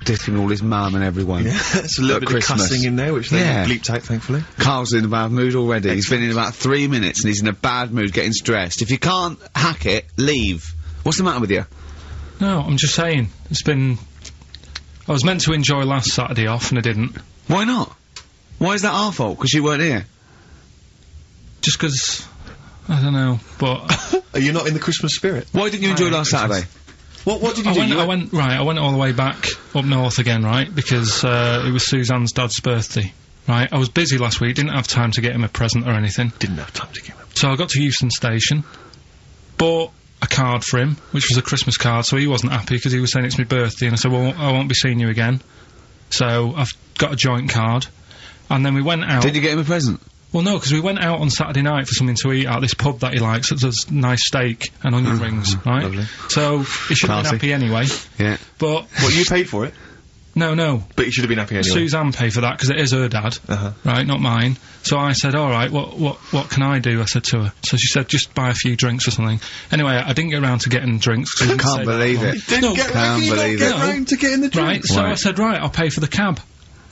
dissing all his mum and everyone. Yeah, it's a little bit Christmas. of cussing in there, which they bleeped out, thankfully. Carl's in a bad mood already. He's been in about 3 minutes and he's in a bad mood getting stressed. If you can't hack it, leave. What's the matter with you? No, I'm just saying. I was meant to enjoy last Saturday off and I didn't. Why not? Why is that our fault? Because you weren't here? Just 'cause I don't know, but... Are you not in the Christmas spirit? Why didn't you enjoy last Saturday? What did you do? I went all the way back up north again, right? Because, it was Suzanne's dad's birthday, right? I was busy last week, didn't have time to get him a present or anything. Didn't have time to get him a present. So I got to Euston Station, bought a card for him, which was a Christmas card, so he wasn't happy because he was saying it's my birthday, and I said, well, I won't be seeing you again. So I've got a joint card, and then we went out. Did you get him a present? Well, no, because we went out on Saturday night for something to eat at this pub that he likes. It does nice steak and onion rings, right? Lovely. So he should have been happy anyway. Yeah. But What, you paid for it? no. But you should have been happy anyway. Suzanne paid for that because it is her dad, right? Not mine. So I said, all right, what can I do? I said to her. So she said, just buy a few drinks or something. Anyway, I didn't get around to getting drinks. I can't believe it. Didn't get round to getting the drinks. Right. So I said, right, I'll pay for the cab.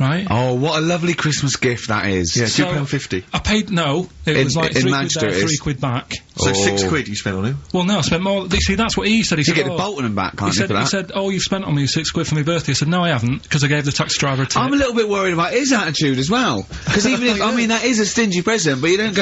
Right? Oh, what a lovely Christmas gift that is. Yeah, So, £2.50. I paid, no, it was like in £3 Manchester there, it is. £3 back. So Oh. £6 you spent on him? Well, no, I spent more. See, that's what he said. He You said, get the Bolton and back, can't you, for that? He said, oh, you've spent on me £6 for my birthday. I said, no, I haven't, because I gave the taxi driver a tip. I'm a little bit worried about his attitude as well. Because even if, I mean, that is a stingy present, but you don't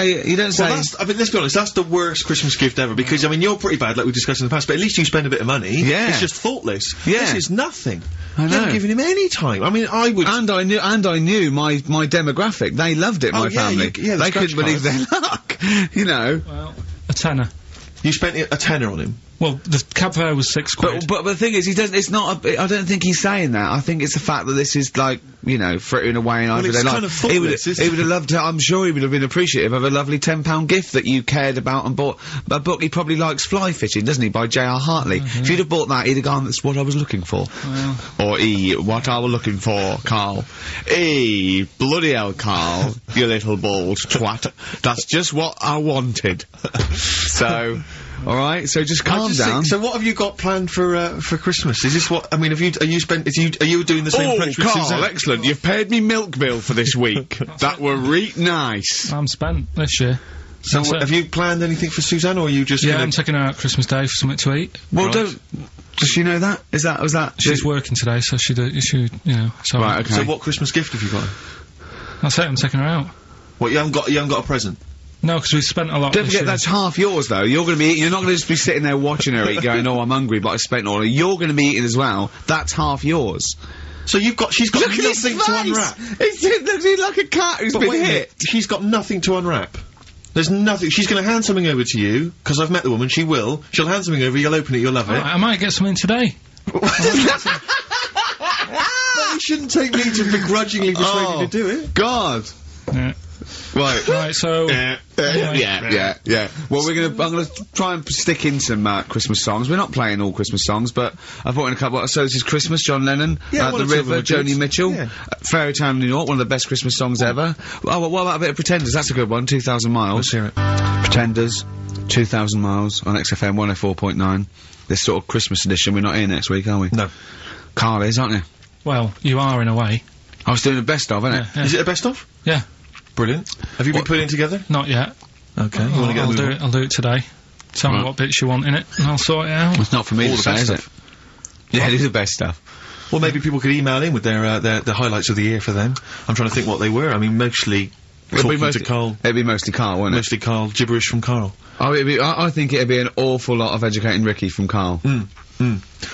say... Well, I mean, let's be honest, that's the worst Christmas gift ever, because, I mean, you're pretty bad, like we discussed in the past, but at least you spend a bit of money. Yeah. It's just thoughtless. Yeah. This is nothing. I know. You haven't given him any time. I mean, I would... And I knew my demographic. They loved it, my yeah, family. the They couldn't scratch believe their luck. You know. Well, a tenner. You spent a tenner on him. Well, the cab fare was £6. But the thing is, he doesn't. It's not. I don't think he's saying that. I think it's the fact that this is like, you know, frittering away in everyday it's life. kind of thoughtless, he would have loved to. I'm sure he would have been appreciative of a lovely £10 gift that you cared about and bought. A book he probably likes, Fly Fishing, doesn't he, by J.R. Hartley? If you'd have bought that, he'd have gone, "That's what I was looking for." Well. Or what I was looking for, Carl. Bloody hell, Carl, you little bald twat. That's just what I wanted. So. All right, so just calm down. So what have you got planned for Christmas? Is this what, I mean, are you doing the same approach with Carl, Suzanne? excellent. You've paid me milk bill for this week. That were nice. I'm spent this year. So have you planned anything for Suzanne, or are you just Yeah, gonna... I'm taking her out Christmas Day for something to eat. Well, Right. does she know that? Was that? She's working today, so she, you know, so... Right, okay. So what Christmas gift have you got? That's it, I'm taking her out. What, you haven't got a present? No, because we've spent a lot Don't this forget, year. that's half yours, though. You're going to be eating. You're not going to just be sitting there watching her eat, going, "Oh, I'm hungry, but I spent all." You're going to be eating as well. That's half yours. So she's got Look at nothing his to face! unwrap. He's like a cat who's But been wait a hit. minute, she's got nothing to unwrap. There's nothing. She's going to hand something over to you, because I've met the woman. She will. She'll hand something over. You'll open it. You'll love it. I might get something today. But you shouldn't take me to begrudgingly persuade you to do it. God. Yeah. Right. So... Yeah. Well, I'm gonna try and stick in some Christmas songs. We're not playing all Christmas songs, but I brought in a couple. So this is Christmas, John Lennon, Yeah, The one or two of them River, are good. Joni Mitchell, Yeah. Fairy Tale New York, one of the best Christmas songs ever. Oh, what about a bit of Pretenders? That's a good one. 2,000 Miles. Let's hear it. Pretenders, 2,000 Miles on XFM 104.9. This sort of Christmas edition. We're not here next week, are we? No. Carl is, aren't you? Well, you are in a way. I was doing the best of, innit? Yeah. Is it a best of? Yeah. Brilliant. Have you been putting it together? Not yet. Okay. You want to get a move on? I'll do it today. Tell me Right. what bits you want in it, and I'll sort it out. It's not for me All to the say, best is it? stuff. Yeah, it is the best stuff. Well, maybe people could email in with their highlights of the year for them. I'm trying to think what they were. I mean, mostly talking to Carl. It'd be mostly Carl, wouldn't it? Mostly Carl. Gibberish from Carl. Oh, I think it'd be an awful lot of educating Ricky from Carl.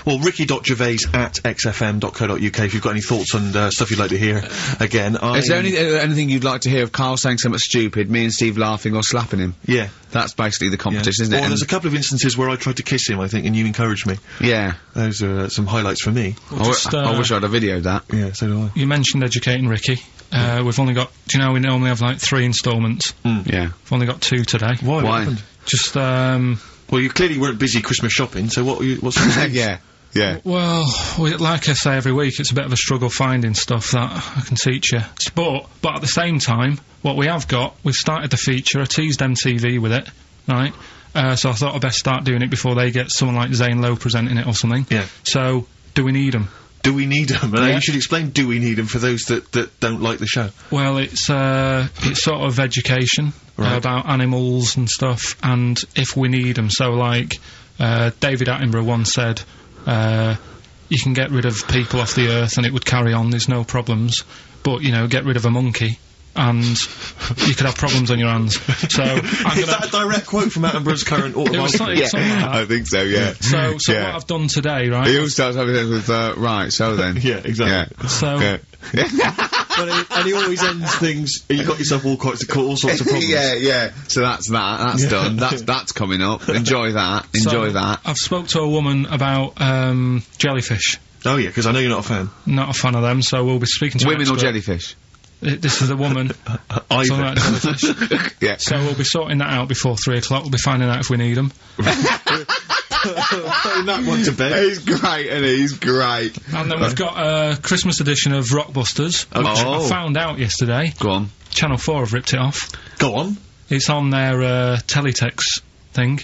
Well, ricky.gervais@xfm.co.uk if you've got any thoughts and stuff you'd like to hear. Again, Is there anything you'd like to hear of Carl saying something stupid, me and Steve laughing or slapping him? Yeah. That's basically the Yeah. competition, isn't it? Well, there's a couple of instances where I tried to kiss him, I think, and you encouraged me. Yeah. Those are some highlights for me. I wish I'd have videoed that. Yeah, so do I. You mentioned educating Ricky. We've only got... Do you know we normally have, like, 3 instalments? Yeah. We've only got 2 today. Why? What Why? happened? Just, Well, you clearly weren't busy Christmas shopping, so what's the Yeah. Yeah. well, like I say every week, it's a bit of a struggle finding stuff that I can teach you. But at the same time, what we have got, we've started the feature. I teased MTV with it, right? So I thought I'd best start doing it before they get someone like Zane Lowe presenting it or something. Yeah. So, do we need them? Do we need them? You should explain do we need them for those that don't like the show. Well, it's sort of education about animals and stuff, and if we need them. So, like, David Attenborough once said, you can get rid of people off the earth and it would carry on, there's no problems, but, you know, get rid of a monkey and you could have problems on your hands. So is that a direct quote from Attenborough's current autobiography? Something like that. I think so, yeah. So what I've done today, right? He always starts having it with, right, so then. Yeah, exactly. Yeah. So... Yeah. And he always ends things, you got yourself all sorts of problems. Yeah. So that's that. That's done. That's coming up. Enjoy that. Enjoy that. I've spoke to a woman about jellyfish. Oh yeah, because I know you're not a fan. Not a fan of them, so we'll be speaking to women or jellyfish. This is a woman. Either. About jellyfish. Yeah. So we'll be sorting that out before 3 o'clock. We'll be finding out if we need them. Putting that one to bed. He's great, and he's great. And then we've got a Christmas edition of Rockbusters, which I found out yesterday. Go on. Channel 4 have ripped it off. Go on. It's on their teletext thing.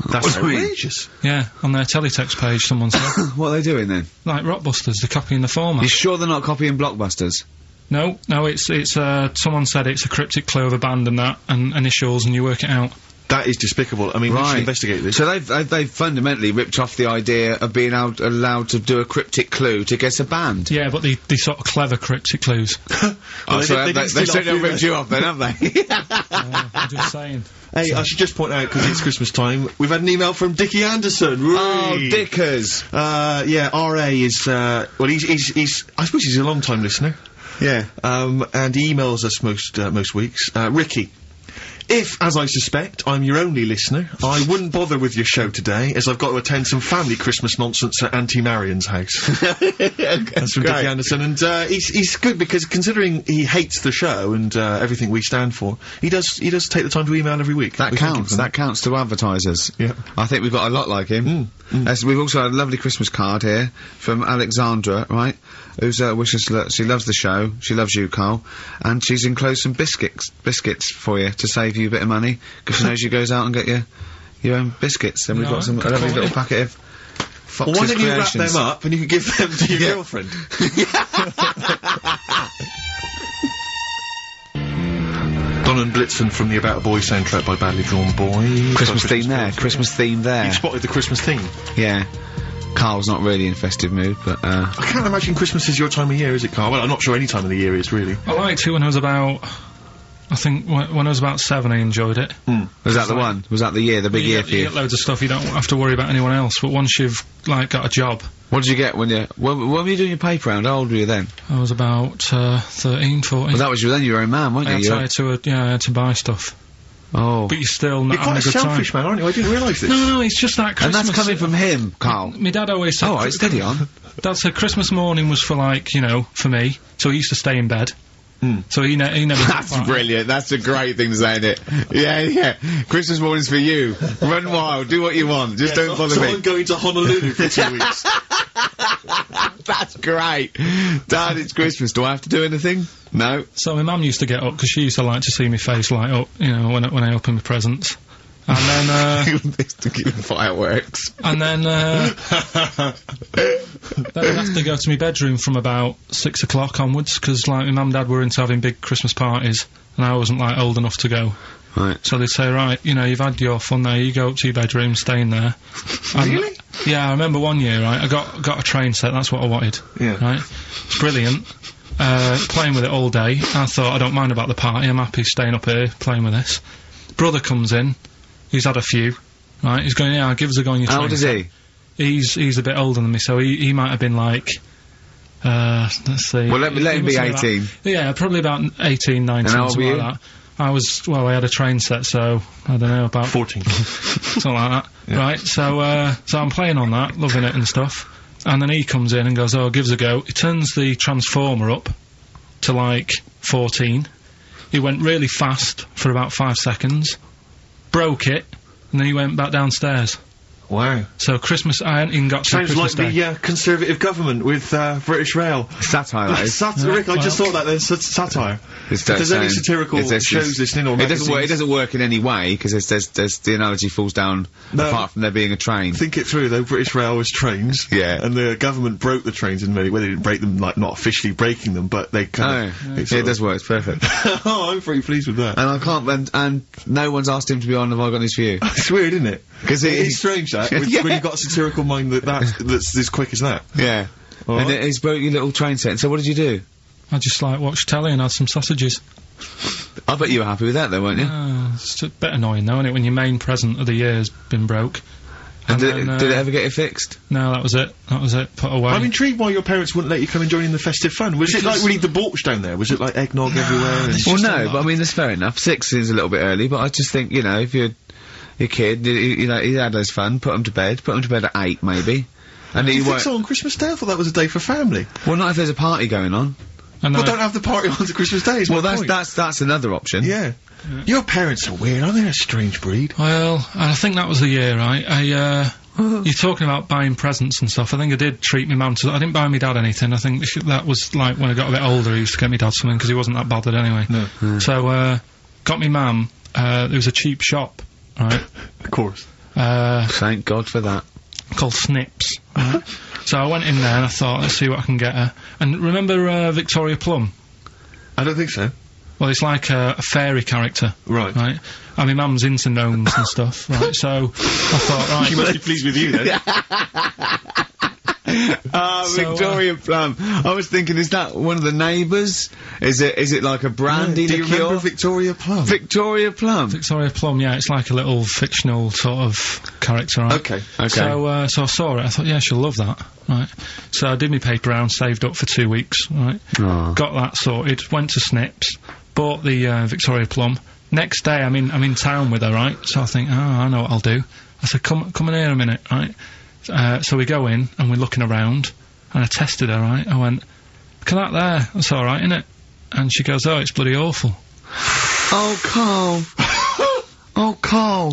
That's outrageous. Yeah, on their teletext page, someone said. What are they doing then? Like Rockbusters, they're copying the format. You sure they're not copying Blockbusters? No, it's someone said it's a cryptic clue of a band and that, and initials, and you work it out. That is despicable. I mean, we should investigate this. So they've fundamentally ripped off the idea of being allowed to do a cryptic clue to guess a band. Yeah, but they sort of clever cryptic clues. They certainly ripped you off then, haven't they? I'm just saying. Hey, I should just point out, because it's Christmas time, we've had an email from Dickie Anderson. Oh, Dickers. Yeah, R.A. is, well, he's, I suppose he's a long-time listener. Yeah. And he emails us most weeks. Ricky. If, as I suspect, I'm your only listener, I wouldn't bother with your show today, as I've got to attend some family Christmas nonsense at Auntie Marion's house. That's from Dickie Anderson, and he's good because considering he hates the show and everything we stand for, he does take the time to email every week. That counts. That counts to advertisers. Yeah. I think we've got a lot like him. We've also had a lovely Christmas card here from Alexandra, right? Who's wishes she loves the show, she loves you, Carl, and she's enclosed some biscuits for you to save you a bit of money because she knows you goes out and get your own biscuits. And we've got a lovely little packet of Fox's Why don't you wrap Creations. them up and you can give them to your girlfriend? Don and Blitzen from the About a Boy soundtrack by Badly Drawn Boy. Christmas theme there. Christmas theme there. You've spotted the Christmas theme. Yeah. Carl's not really in festive mood, but I can't imagine Christmas is your time of year, is it, Carl? Well, I'm not sure any time of the year is, really. I liked it when I was about... I think when I was about 7 I enjoyed it. Was that the one? Was that the year, the big year for you? You get loads of stuff, you don't have to worry about anyone else, but once you've, like, got a job... What did you get when were you doing your paper round? How old were you then? I was about 13, 14. Well, that was then you were a man, weren't you? I had to buy stuff. Oh. But you're still not You're quite having a a good selfish time. man, aren't you? I didn't realise this. No, it's just that Christmas... And that's coming from him, Carl. My dad always said... Oh, right, steady on. Dad said Christmas morning was for, like, you know, for me, so he used to stay in bed. So he never... That's brilliant. That's a great thing to say, isn't it? Yeah. Christmas morning's for you. Run wild. Do what you want. Just don't bother me. I'm going to Honolulu for 2 weeks. That's great. Dad, it's Christmas. Do I have to do anything? No. So my mum used to get up, because she used to like to see my face light up, you know, when I open my presents. And then, fireworks. And then I'd have to go to my bedroom from about 6 o'clock onwards, because, like, my mum and dad were into having big Christmas parties, and I wasn't, like, old enough to go. Right. So they'd say, right, you know, you've had your fun there, you go up to your bedroom, stay in there. Really? Yeah, I remember one year, right, I got a train set, that's what I wanted. Yeah. Right? It's brilliant. Playing with it all day. I thought, I don't mind about the party, I'm happy staying up here, playing with this. Brother comes in, he's had a few, right, he's going, yeah, give us a go on your train. How old is he? He's a bit older than me, so he might have been like, let's see. Well, let him be 18. Yeah, probably about 18, 19, And how old were you? like that. I had a train set, so, I don't know, about... 14. something like that. Yeah. Right, so I'm playing on that, loving it and stuff, and then he comes in and goes, oh, give us a go. He turns the transformer up to, like, 14. He went really fast for about 5 seconds, broke it, and then he went back downstairs. Wow. So Christmas, I hadn't even got to Sounds Christmas like Day. the Conservative government with British Rail. Satire, that is. Rick, I just well. thought that there's satire. It's If there's any satirical it's- shows listening or it doesn't work. It magazines, doesn't work in any way because there's the analogy falls down No. apart from there being a train. think it through though. British Rail was trains. Yeah. And the government broke the trains in many ways. They didn't break them, like, not officially breaking them, but they kind of... Yeah, it does work. It's perfect. Oh, I'm pretty pleased with that. And I can't. And no one's asked him to be on Have I Got News for You? It's weird, isn't it? 'Cause it is strange that with, Yeah. when you've got a satirical mind that's as quick as that. Yeah. All And right. he's broke your little train set. So what did you do? I just like watched telly and had some sausages. I bet you were happy with that, though, weren't you? It's a bit annoying though, isn't it, when your main present of the year's been broke. And then, did it ever get it fixed? No, that was it. That was it. Put away. I'm intrigued why your parents wouldn't let you come and join in the festive fun. Was it like really debauched down there? Was it like eggnog everywhere? And Well, no, but I mean, that's fair enough. 6 is a little bit early, but I just think, you know, if you're your kid, you know, he had his fun, put him to bed at 8, maybe. And do he you think won't. so on Christmas Day? I thought that was a day for family. Well, not if there's a party going on. And Well, don't have the party on to Christmas Day. is Well, my point. that's another option. Yeah. Your parents are weird, aren't they? A strange breed. Well, I think that was the year, right? You're talking about buying presents and stuff. I think I did treat my mum to... I didn't buy my dad anything. I think that was, like, when I got a bit older, I used to get my dad something, because he wasn't that bothered anyway. No. So, got me mum, there was a cheap shop, right? Of course. Thank God for that. Called Snips. Right? So I went in there and I thought, let's see what I can get her. And remember Victoria Plum? I don't think so. Well, it's like a fairy character. Right. Right? And my mum's into gnomes and stuff, right? So I thought, right... She must be pleased with you then. So, Victoria Plum. I was thinking, is that one of the neighbours? Is it like a brandy Do you liqueur? remember Victoria Plum? Victoria Plum. Victoria Plum, yeah, it's like a little fictional sort of character, right? Okay. So I saw it, I thought, yeah, she'll love that, right? So I did my paper round, saved up for 2 weeks, right? Oh. Got that sorted, went to Snips, bought the Victoria Plum. Next day, I'm in town with her, right? So I think, oh, I know what I'll do. I said, come in here a minute, right? So we go in, and we're looking around, and I tested her, right? I went, look at that there, that's alright, innit? And she goes, oh, it's bloody awful. Oh, Carl. Oh, Carl.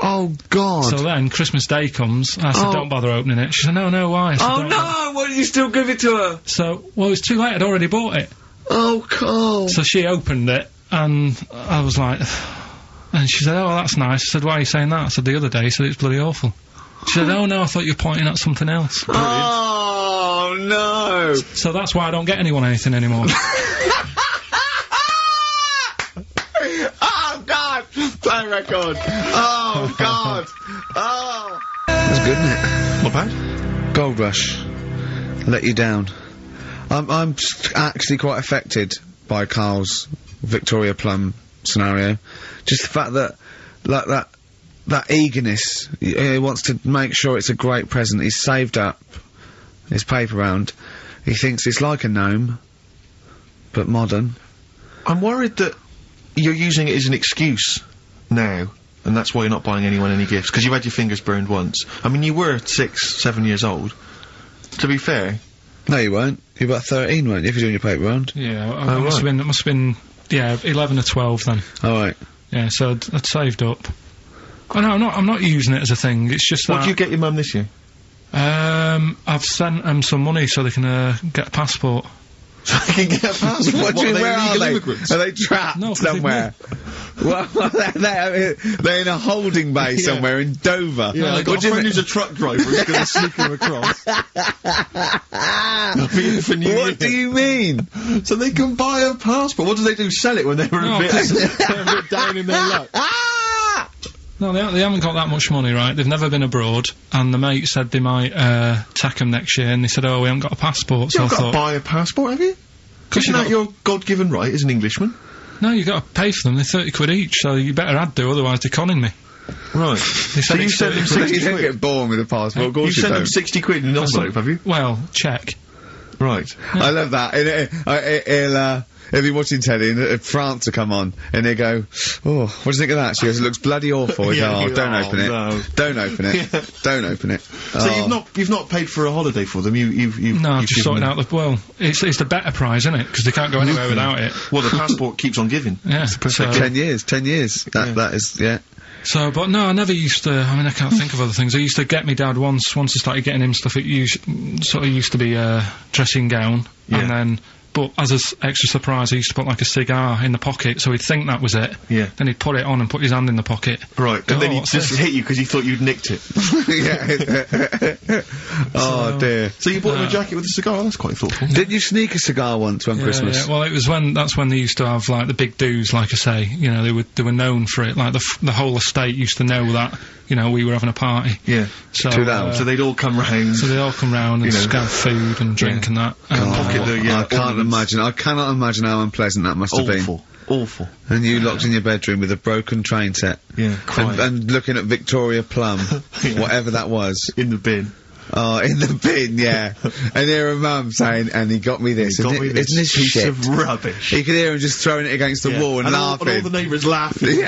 Oh, God. So then, Christmas Day comes, I said, Oh. don't bother opening it. She said, no, why? I said, Oh, "Don't." no! Why did you still give it to her? So, well, it was too late, I'd already bought it. Oh, Carl. So she opened it, and I was like... And she said, oh, that's nice. I said, why are you saying that? I said, the other day, it's bloody awful. She said, oh, no, I thought you were pointing at something else. Oh, no. So that's why I don't get anyone anything anymore. Oh, God. Play record. Oh, God. Oh. That's good, isn't it? Not bad. Gold Rush. Let you down. I'm actually quite affected by Carl's Victoria Plum scenario. Just the fact that, like, that eagerness, he wants to make sure it's a great present. He's saved up his paper round. He thinks it's like a gnome, but modern. I'm worried that you're using it as an excuse now, and that's why you're not buying anyone any gifts, because you've had your fingers burned once. I mean, you were 6, 7 years old. To be fair. No, you weren't. You were about 13, weren't you, if you're doing your paper round? Yeah, Oh, it must have been, yeah, 11 or 12 then. Alright. Yeah, so I'd saved up. Oh, no, I'm not using it as a thing, it's just that... What do you get your mum this year? I've sent them some money so they can, get a passport. So I can get a passport. What do you mean, where are illegal they? immigrants? Are they trapped No, 'cause they've somewhere? Well, they're in a holding bay somewhere in Dover. Yeah, I got What a do you friend mean- who's a truck driver who's going to sneak him across. For New Year. What do you mean? So they can buy a passport. What do they do? Sell it when they were No, a bit 'cause- a bit down in their luck? No, they haven't got that much money, right? They've never been abroad, and the mate said they might, take them next year, and they said, oh, we haven't got a passport, so You I haven't got to thought... buy a passport, have you? Cause Isn't that your God-given right as an Englishman? No, you got to pay for them, they're 30 quid each, so you better add do, otherwise they're conning me. Right. They So said you it's sent them 30 quid. 60 You don't quid? get born with a passport, of You course you sent them don't. 60 quid in an envelope, have you? Well, check. Right. I love that. He'll be watching telly and France will come on and he'll go, oh, what do you think of that? She goes, it looks bloody awful. He Yeah, goes, you- don't oh, open it. no. Don't open it. Yeah. Don't open it. So you've not paid for a holiday for them. You've No, I've you've just given sorted them- out the... Well, it's the better prize, isn't it? Because they can't go anywhere without it. Well, the passport keeps on giving. Yeah, so... 10 years. 10 years. That is, yeah. So, but no, I never used to. I mean, I can't think of other things. I used to get me dad once I started getting him stuff. It sort of used to be a dressing gown, and then. But as an extra surprise, I used to put like a cigar in the pocket, so he'd think that was it. Yeah. Then he'd put it on and put his hand in the pocket. Right, and then he'd just hit you because he thought you'd nicked it. Oh dear. So you bought him a jacket with a cigar? That's quite thoughtful. Didn't you sneak a cigar once on Christmas? Yeah. Well, that's when they used to have like the big do's, like I say. You know, they were known for it. Like the whole estate used to know that. You know, we were having a party. Yeah. So they'd all come round. So they'd all come round and have food and drink and that. I cannot imagine how unpleasant that must have been. Awful. And you locked in your bedroom with a broken train set. Yeah, and looking at Victoria Plum, whatever that was. In the bin. Oh, in the bin, yeah. And hear a mum saying, and he got me this. Isn't this piece shit? of rubbish. You could hear him just throwing it against the wall and laughing. And all the neighbours laughing.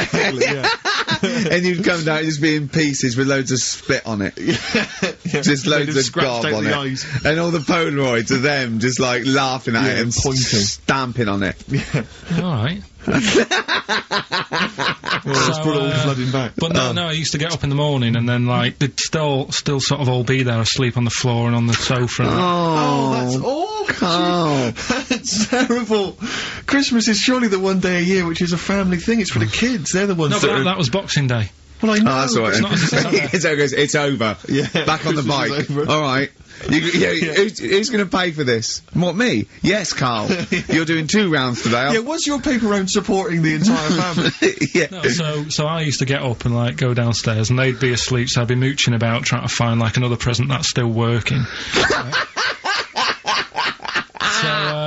And you'd come down just be in pieces with loads of spit on it. Just loads of gob on it. Eyes. And all the Polaroids of them just like laughing at it and pointing. Stamping on it. Alright. Let's put all flooding back. But no, I used to get up in the morning and then like they'd still sort of all be there asleep on the floor and on the sofa. And that's awful. That's terrible. Christmas is surely the one day a year which is a family thing. It's for the kids. They're the ones that was Boxing Day. Well, I know. Oh, that's all right. It's over. Yeah. Back on the bike. All right. Who's going to pay for this? What, me? Yes, Carl. You're doing 2 rounds today. Was your paper round supporting the entire family? No, so I used to get up and like go downstairs and they'd be asleep, so I'd be mooching about trying to find like another present that's still working.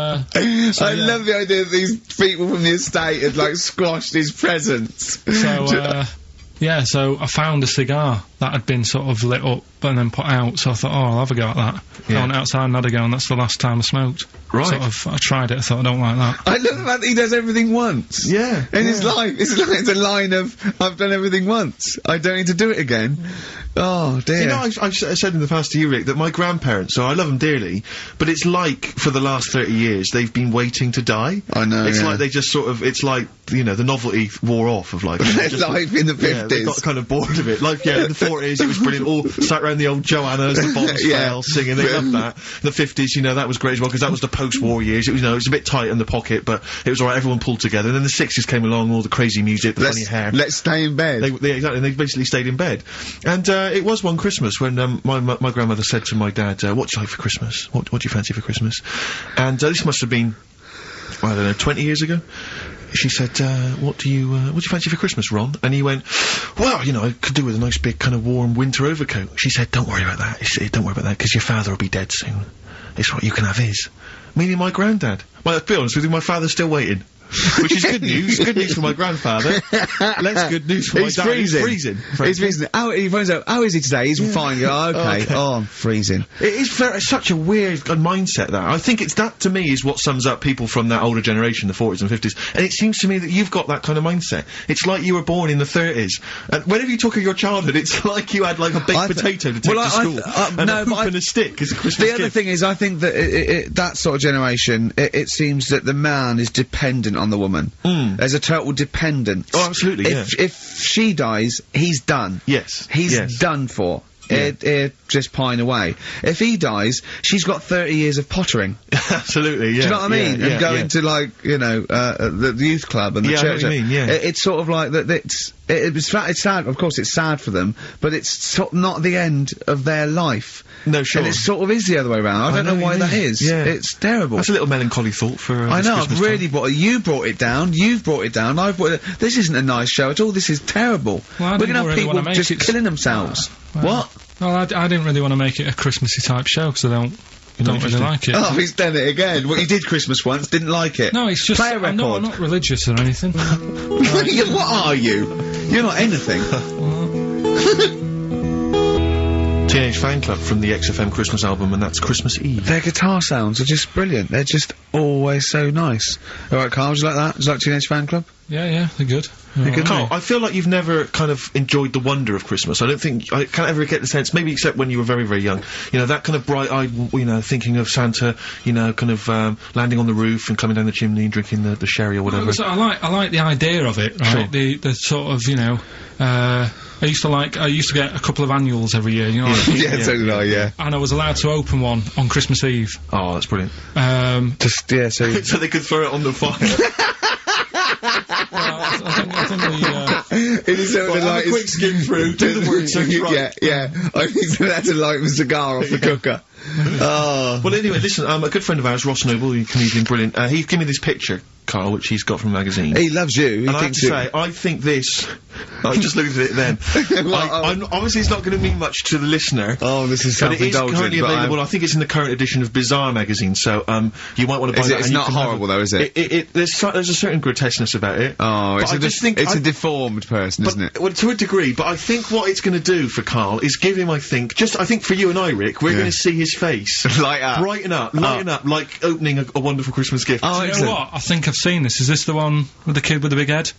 I love the idea that these people from the estate had like squashed his presents. So I found a cigar that had been sort of lit up and then put out, so I thought, I'll have a go at that. I went outside and had a go, and that's the last time I smoked. Right. I tried it, I thought, I don't like that. I love the fact that he does everything once. Yeah. In his life. It's a line of, I've done everything once. I don't need to do it again. Oh, dear. You know, I've said in the past to you, Rick, that my grandparents, so I love them dearly, but it's like, for the last 30 years, they've been waiting to die. I know, It's like they just sort of, it's like, you know, the novelty wore off of like... Their life in the 50s. Yeah, they got kind of bored of it. Like, in the 40s, it was brilliant. All sat around the old Joanna as the bombs fell, singing. They loved that. The 50s, you know, that was great as well, because that was the post-war years. It was, you know, it was a bit tight in the pocket, but it was alright, everyone pulled together. And then the 60s came along, all the crazy music, the funny hair. Let's stay in bed. Exactly, and they basically stayed in bed. And, it was one Christmas when, my grandmother said to my dad, what do you like for Christmas? What do you fancy for Christmas? And, this must have been, I don't know, 20 years ago. She said, what do you fancy for Christmas, Ron? And he went, well, you know, I could do with a nice big kind of warm winter overcoat. She said, don't worry about that. Don't worry about that, because your father will be dead soon. It's right, you can have his. Meaning my granddad. Well, to be honest with you, my father's still waiting. Which is good news. Good news for my grandfather. Less good news for my dad. He's freezing. He's freezing. He finds out, how is he today? He's fine. Okay. Oh, I'm freezing. It is such a weird mindset, that. I think that, to me, is what sums up people from that older generation, the 40s and 50s. And it seems to me that you've got that kind of mindset. It's like you were born in the 30s. And whenever you talk of your childhood, it's like you had, like, a baked potato to take to school. And a hoop and a stick as a Christmas gift. The other thing is, I think that that sort of generation, it seems that the man is dependent on the woman. There's a total dependence. Oh, absolutely, If she dies, he's done. Yes. He's done for. Just pine away. If he dies, she's got 30 years of pottering. Absolutely, yeah. Do you know what I mean? And going to, like, you know, the youth club and the church. I know what you mean, It's sort of like that. It's sad. Of course, it's sad for them, but it's not the end of their life. No, sure. And it sort of is the other way around. I don't know why that is. Yeah. It's terrible. That's a little melancholy thought for. I know. I've really you brought it down. You've brought it down. I've brought it. This isn't a nice show at all. This is terrible. Well, we're gonna have people just killing themselves. What? Well, I didn't really want to make it a Christmassy type show because I don't really like it. Oh, he's done it again. Well, you did Christmas once, didn't like it. No, it's just... Play a record. I'm not religious or anything. What are you? You're not anything. Teenage Fan Club from the XFM Christmas album, and that's Christmas Eve. Their guitar sounds are just brilliant. They're just always so nice. Alright, Carl, would you like that? Would you like Teenage Fan Club? Yeah, they're good. Carl, I feel like you've never kind of enjoyed the wonder of Christmas. I don't think I can't ever get the sense, maybe except when you were very, very young. You know, that kind of bright-eyed, you know, thinking of Santa, you know, kind of landing on the roof and coming down the chimney and drinking the sherry or whatever. I like the idea of it, right? Sure. The sort of, you know, I used to get a couple of annuals every year, you know. Yeah, so did I, yeah. And I was allowed to open one on Christmas Eve. Oh, that's brilliant. Just, yeah, so... So they could throw it on the fire. I think it is something like a quick skim through, do the work, so right. Yeah. I think that's like a cigar off the cooker. Oh. Well, anyway, listen, a good friend of ours, Ross Noble, the comedian, brilliant, he gave me this picture, Carl, which he's got from a magazine. He loves you. And I have to say, I think this... I just looked at it then. Obviously, it's not going to mean much to the listener. Oh, this is but it is self-indulgent. currently available. I think it's in the current edition of Bizarre magazine, so you might want to buy that. It's not horrible, though, is it? There's a certain grotesqueness about it. Oh, it's a deformed person, isn't it? Well, to a degree, but I think what it's going to do for Carl is give him, I think for you and I, Rick, we're going to see his face light up, lighten up, like opening a wonderful Christmas gift. Oh, you know what? I think I've seen this. Is this the one with the kid with the big head?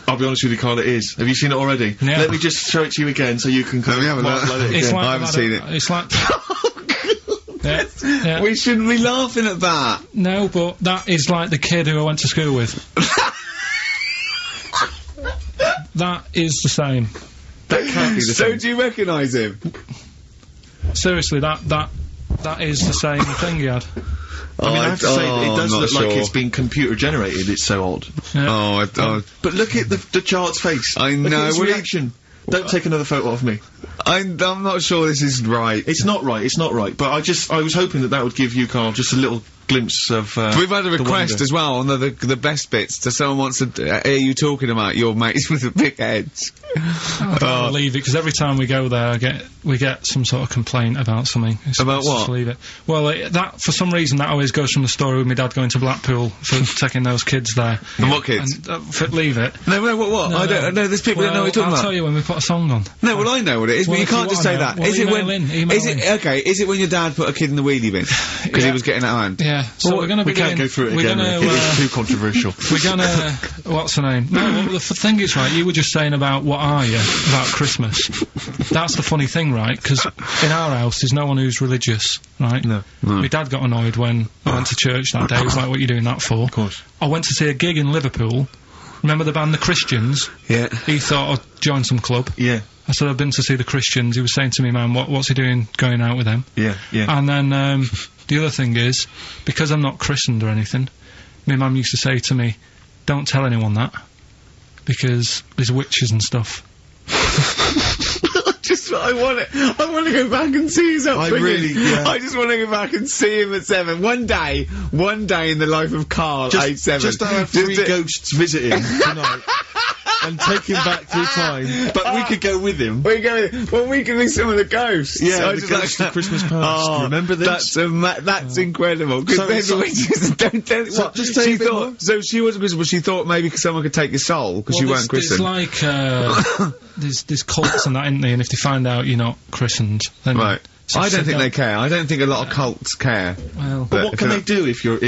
I'll be honest with you, Carl, it is. Have you seen it already? Yeah. Let me just show it to you again so you can kind of marvel at it again. I haven't seen it. It's like... yeah. We shouldn't be laughing at that. No, but that is like the kid who I went to school with. That is the same. That can't be the same. So do you recognise him? Seriously, that is the same thing he had. I mean, I have to say, it does look like it's been computer generated. It's so odd. Yeah. But look at the child's face. I know. Look at his reaction. Don't take another photo of me. I'm not sure this is right. It's not right. But I was hoping that would give you, Carl, just a little glimpse of. We've had a request as well on the best bits. So someone wants to hear you talking about your mates with the big heads. I don't believe it, because every time we go there, we get some sort of complaint about something. About what? Just leave it. Well, that for some reason that always goes from the story with my dad going to Blackpool for taking those kids there. And what kids? And, leave it. No, what? No, I don't know. There's people that know what you're talking about. I'll tell you when we put a song on. No, well, I know what it is, but you can't just say that. Well, Is it when your dad put a kid in the wheelie bin because he was getting out of hand? Yeah. So we're gonna be. We can't go through it again. It's too controversial. We're gonna. What's the name? No, well, the thing is, right. You were just saying about what are you about Christmas. That's the funny thing, right? Because in our house, there's no one who's religious, right? No. My dad got annoyed when I went to church that day. He was like, "What are you doing that for?" Of course. I went to see a gig in Liverpool. Remember the band The Christians? Yeah. He thought I'd join some club. Yeah. I said I've been to see The Christians. He was saying to me, "Man, what's he doing going out with them?" Yeah. And then the other thing is, because I'm not christened or anything, my mum used to say to me, "Don't tell anyone that, because there's witches and stuff." I want to go back and see his upbringing. I just want to go back and see him at 7. One day in the life of Carl, age 7. Just to have 3 ghosts visit him tonight. And take him back through time. But we could go with him. We can be some of the ghosts. Yeah, the ghosts of Christmas past. Oh, remember this? That's incredible. Because just say a bit more. So she wasn't Christian, but she thought maybe someone could take your soul because you weren't christened. It's like, there's cults and that, isn't there? And if they find out you're not christened, then... Right. I don't think they care. I don't think a lot of cults care. Well, but what can they do if you're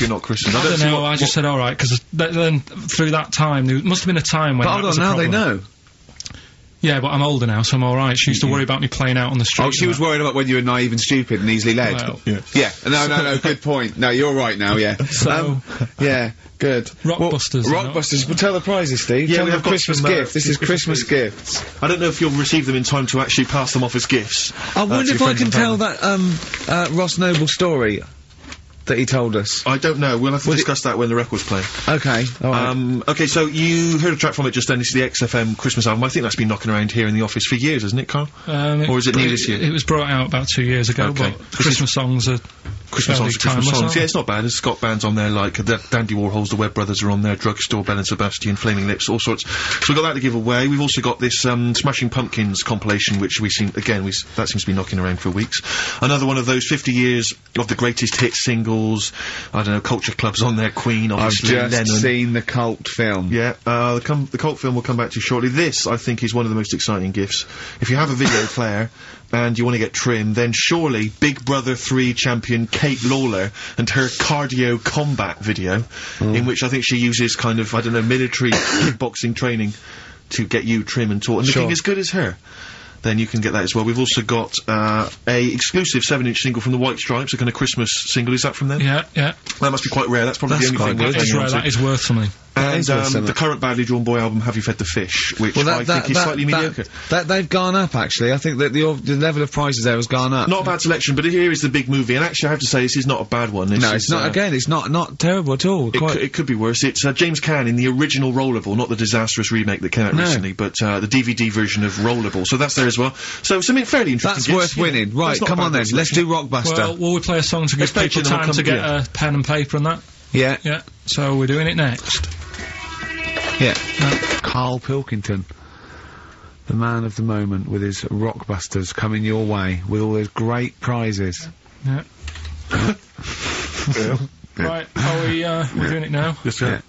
not Christian? I don't know. I just said all right, because then through that time there must have been a time when. But hold on, now they know. Yeah, but I'm older now, so I'm all right. She used to worry about me playing out on the street. Oh, she was worried about when you were naive and stupid and easily led. Well, yeah. No. Good point. No, you're right now. Yeah. So, yeah. Good. Rockbusters. Rockbusters. Well, tell the prizes, Steve. Yeah, tell we them have Christmas gifts. This is Christmas gifts. I don't know if you'll receive them in time to actually pass them off as gifts. I wonder if I can tell that Ross Noble story that he told us. I don't know. We'll have to discuss that when the record's playing. Okay. All right. Okay, so you heard a track from it just then. It's the XFM Christmas album. I think that's been knocking around here in the office for years, hasn't it, Carl? Or is it new this year? It was brought out about 2 years ago, Okay. but Christmas songs are Christmas songs. Yeah, it's not bad. There's Scott bands on there, like Dandy Warhols, the Webb Brothers are on there, Drugstore, Bell and Sebastian, Flaming Lips, all sorts. So we've got that to give away. We've also got this Smashing Pumpkins compilation, which that seems to be knocking around for weeks. Another one of those 50 years of the greatest hit singles. festivals, I don't know, culture clubs on their Queen, obviously, I've just Lennon. seen the cult film. Yeah, the cult film will come back to you shortly. This, I think, is one of the most exciting gifts. If you have a video player and you want to get trim, then surely Big Brother 3 champion Kate Lawler and her cardio combat video, in which I think she uses kind of, I don't know, military kickboxing training to get you trim and taut and looking as good as her. Then you can get that as well. We've also got a exclusive 7-inch single from the White Stripes, a kind of Christmas single. Is that from them? Yeah. That must be quite rare. That's probably the only thing That is rare. That is worth something. And the current Badly Drawn Boy album, Have You Fed the Fish, which I think is slightly mediocre. They've gone up, actually. I think that the level of prices there has gone up. Not a bad selection, but here is the big movie, and actually I have to say this is not a bad one. No, it's not. Again, it's not terrible at all. It could be worse. It's James Caan in the original Rollerball, not the disastrous remake that came out recently, but the DVD version of Rollerball. So that's there as well. So something fairly interesting. That's worth winning. Right, come on then. Let's do Rockbuster. Well, will we play a song to give people time to get a pen and paper and that? Yeah. Yeah. So we're doing it next. Yeah. Carl Pilkington, the man of the moment, with his Rockbusters coming your way with all those great prizes. Yeah. Right, we're doing it now? Yes, sir.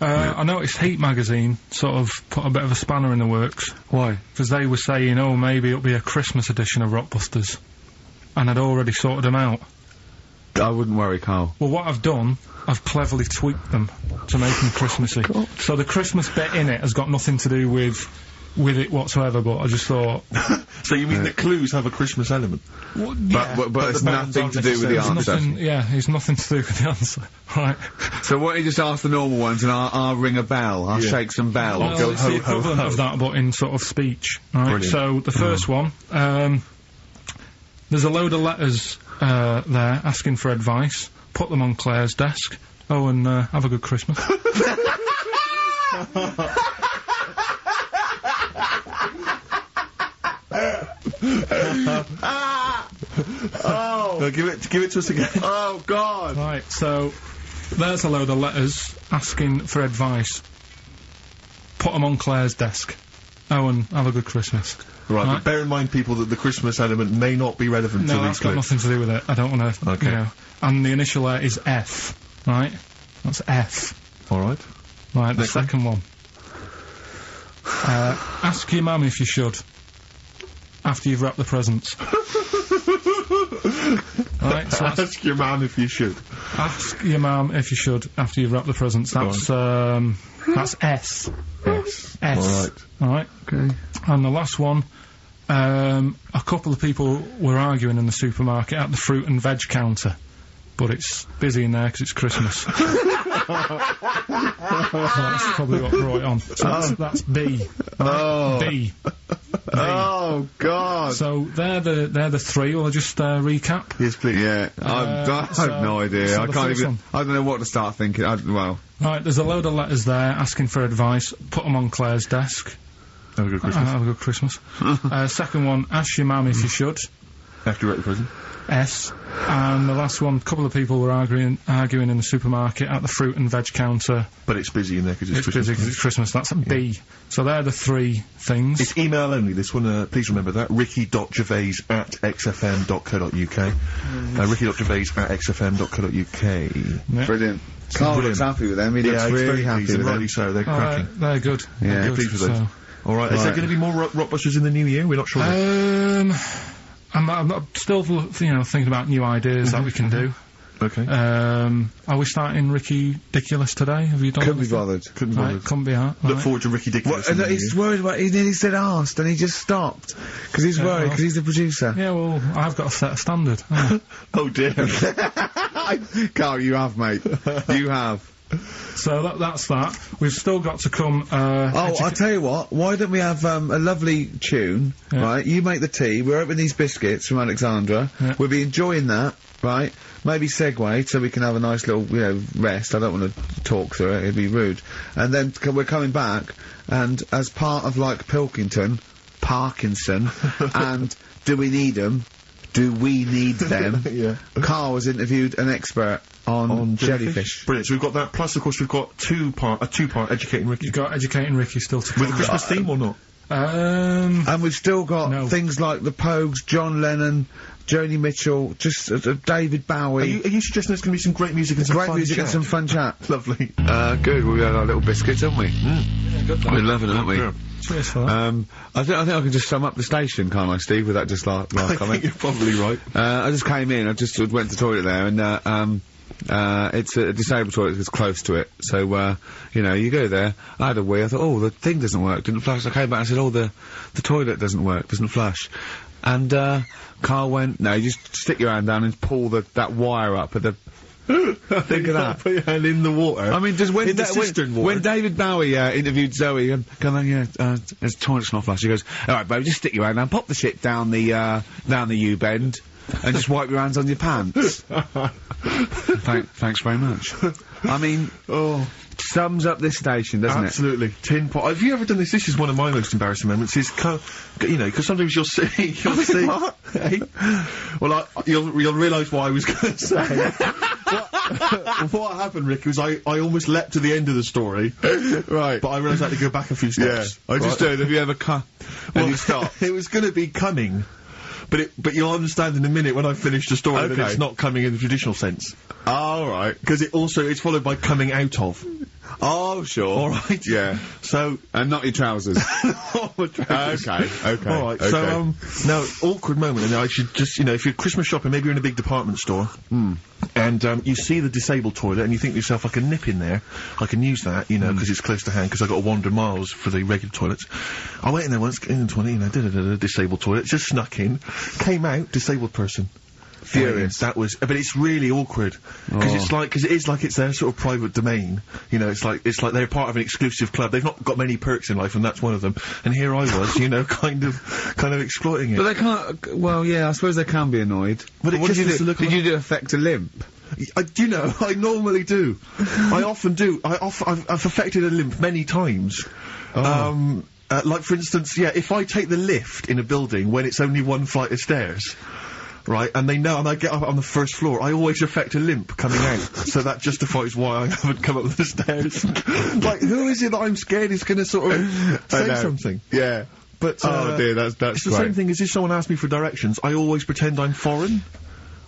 I noticed Heat magazine sort of put a bit of a spanner in the works. Why? Because they were saying, oh, maybe it'll be a Christmas edition of Rockbusters. And I'd already sorted them out. I wouldn't worry, Carl. Well, what I've done, I've cleverly tweaked them to make them Christmassy. God. So the Christmas bit in it has got nothing to do with it whatsoever, but I just thought... So you mean the clues have a Christmas element? Well, yeah. But it's nothing to do with the answer. It's nothing to do with the answer. Right. So why don't you just ask the normal ones and I'll ring a bell, I'll shake some bells. Well, Go it's ho, the ho, equivalent ho. of that, but in sort of speech. Right. Brilliant. So the first one, there's a load of letters there asking for advice. Put them on Claire's desk. Oh, and have a good Christmas. No, give it to us again. Oh, God! Right, so there's a load of letters asking for advice. Put them on Claire's desk. Oh, and have a good Christmas. Right, but bear in mind, people, that the Christmas element may not be relevant to No, these that's got clips. nothing to do with it. I don't want to, Okay. you know. And the initial there is F, right? That's F. Alright. Right, the Next one. second one. Ask your mum if you should. After you've wrapped the presents. Right, so Ask your man if you should. ask your mum if you should after you've wrapped the presents. That's S. Yes. S. Alright. Alright. Okay. And the last one, a couple of people were arguing in the supermarket at the fruit and veg counter. But it's busy in there because it's Christmas. So that's probably what brought it on. So that's B. Oh. B. Oh, God! So they're the three. Will I just recap? Yes, please. Yeah, I have no idea. so I the can't first even... one. I don't know what to start thinking. Well... Right, there's a load of letters there asking for advice. Put them on Claire's desk. Have a good Christmas. Have a good Christmas. Second one, ask your mum if you should. After you wrap the present. S. And the last one, a couple of people were arguing in the supermarket at the fruit and veg counter. But it's busy in there because it's It's Christmas. busy because it's Christmas. That's a B. So they're the three things. It's email only, this one, please remember that. ricky.gervais@xfm.co.uk. ricky.gervais@xfm.co.uk. Yeah. Brilliant. Carl looks happy with them. He looks he's really very happy pleased, with and them. rightly so, they're cracking. They're good. Yeah, They're good, pleased with those. so- Alright, is there Right. going to be more Rockbusters in the new year? We're not sure. I'm still, thinking about new ideas that we can do. Okay. Are we starting Ricky Ridiculous today? Have you done Couldn't be anything? bothered. Couldn't Right, bother. couldn't be hard. Look right. forward to Ricky Dickinson. What, he's worried about... He nearly said asked, and he just stopped. Because he's worried, because he's the producer. Yeah, well, I've got to set a standard. haven't Oh dear. Carl, you have, mate. You have. I? So that's that. We've still got to come. I'll tell you what, why don't we have a lovely tune, Yeah. right? You make the tea, we're opening these biscuits from Alexandra, Yeah. we'll be enjoying that, right? Maybe segue so we can have a nice little, rest. I don't want to talk through it, it'd be rude. And then we're coming back, and as part of, like, Parkinson, and Do We Need 'Em? Do we need them? Yeah. Carl has interviewed an expert on jellyfish. Brilliant. So we've got that. Plus, of course, we've got a two-part Educating Ricky. You've got Educating Ricky still to come. With a Christmas theme or not? And we've still got No. things like the Pogues, John Lennon, Joni Mitchell, just David Bowie. Are you suggesting there's going to be some great music and some Great fun music chat? and some fun chat. Lovely. Good. We had our little biscuits, haven't we? We're loving it, aren't we? Yeah. Cheers for that. I think I can just sum up the station, can't I, Steve, with that just last I comment? think you're probably right. I just came in, I just went to the toilet there, and, it's a disabled toilet that's close to it, so, you know, you go there, I had a wee, I thought, oh, the thing doesn't work, didn't flush, I came back and said, oh, the toilet doesn't work, doesn't flush. And, Carl went, no, you just stick your hand down and pull that wire up at the... Think of that. Put your hand in the water. I mean, just when in the cistern water. when David Bowie interviewed Zoe, come on, there's toilet's not flush. He goes, all right, baby, just stick your hand down, pop the shit down the U-bend, and just wipe your hands on your pants. Thanks very much. I mean, sums up this station, doesn't it? Absolutely. Tin pot. Have you ever done this? This is one of my most embarrassing moments. Is you know, because sometimes you'll see. What? Hey? Well, you'll realise what I was going to say. What happened, Rick, was I almost leapt to the end of the story. Right. But I realised I had to go back a few steps. I just did. Have you ever Well, you stopped? it was going to be coming. But you'll understand in a minute when I finish the story that it's not coming in the traditional sense. All right. Because it's followed by coming out of. Oh, sure. All right. Yeah. So. And not your trousers. Okay. All right. So now awkward moment, and I should just if you're Christmas shopping, maybe you're in a big department store, and you see the disabled toilet, and you think to yourself, I can nip in there, I can use that, because it's close to hand, because I got to wander miles for the regular toilets. I went in there once, in the toilet, disabled toilet, just snuck in, came out, disabled person. Furious. That was, but it's really awkward because it is like it's their sort of private domain. It's like they're part of an exclusive club. They've not got many perks in life, and that's one of them. And here I was, kind of exploiting it. But they can't. Well, yeah, I suppose they can be annoyed. But what did you do? Did you affect a limp? I normally do. I often do. I've affected a limp many times. Like for instance, if I take the lift in a building when it's only one flight of stairs. Right, and they know, and I get up on the first floor, I always affect a limp coming out, so that justifies why I haven't come up the stairs. Like, who is it that I'm scared is going to sort of say something? Yeah. But, oh dear, that's it's the same thing as if someone asks me for directions, I always pretend I'm foreign.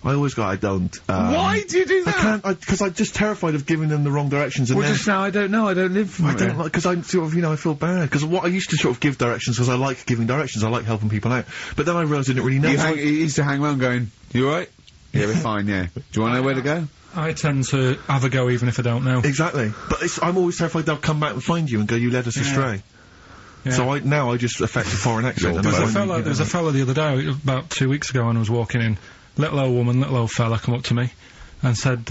I always go, I don't. Why do you do that? I can't, because I'm just terrified of giving them the wrong directions. And well, just now, I don't know, I don't live from I don't like, because I'm sort of, I feel bad. Because what I used to sort of give directions, because I like giving directions, I like helping people out. But then I realised I didn't really know. You used to hang around going, you alright? Yeah, we're fine, yeah. Do you want to know where to go? I tend to have a go even if I don't know. Exactly. But I'm always terrified they'll come back and find you and go, you led us astray. Yeah. So I just affect a foreign accent. There was a fella the other day, about 2 weeks ago, and I was walking in. Little old woman, little old fella come up to me and said,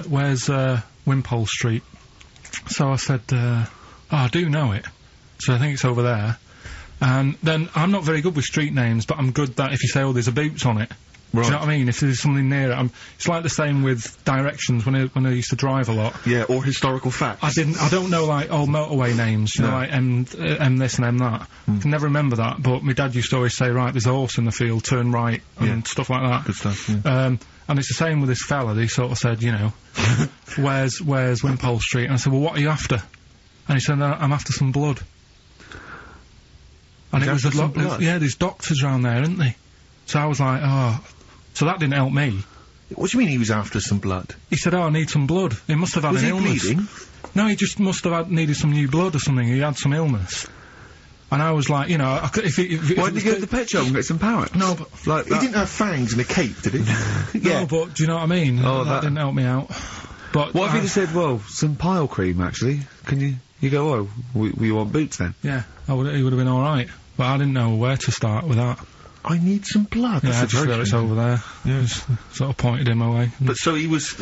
where's Wimpole Street? So I said, I do know it. So I think it's over there. And then I'm not very good with street names, but I'm good that if you say, oh, there's a Boots on it. Right. Do you know what I mean? If there's something near it, it's like the same with directions when I used to drive a lot. Yeah, or historical facts. I don't know, like, old motorway names, you know, like M this and M that. I can never remember that, but my dad used to always say, right, there's a horse in the field, turn right, and stuff like that. Good stuff, yeah. And it's the same with this fella, he sort of said, where's Wimpole Street? And I said, well, what are you after? And he said, I'm after some blood. And it was a lot, yeah, there's doctors around there, isn't they? So I was like, oh... So that didn't help me. What do you mean he was after some blood? He said, oh, I need some blood. He must have had an illness. Was he bleeding? No, he just must have needed some new blood or something. He had some illness. And I was like, why did he go to the pet shop and get some parrots? No, but... Like, he didn't have fangs and a cape, did he? No, but do you know what I mean? Oh, that didn't help me out. But... What if he just said, well, some pile cream, actually? Can you... You go, oh, we want Boots then? Yeah, he would have been alright. But I didn't know where to start with that. I need some blood. Yeah, I just feel it's over there. Yeah. Just sort of pointed him away. But so he was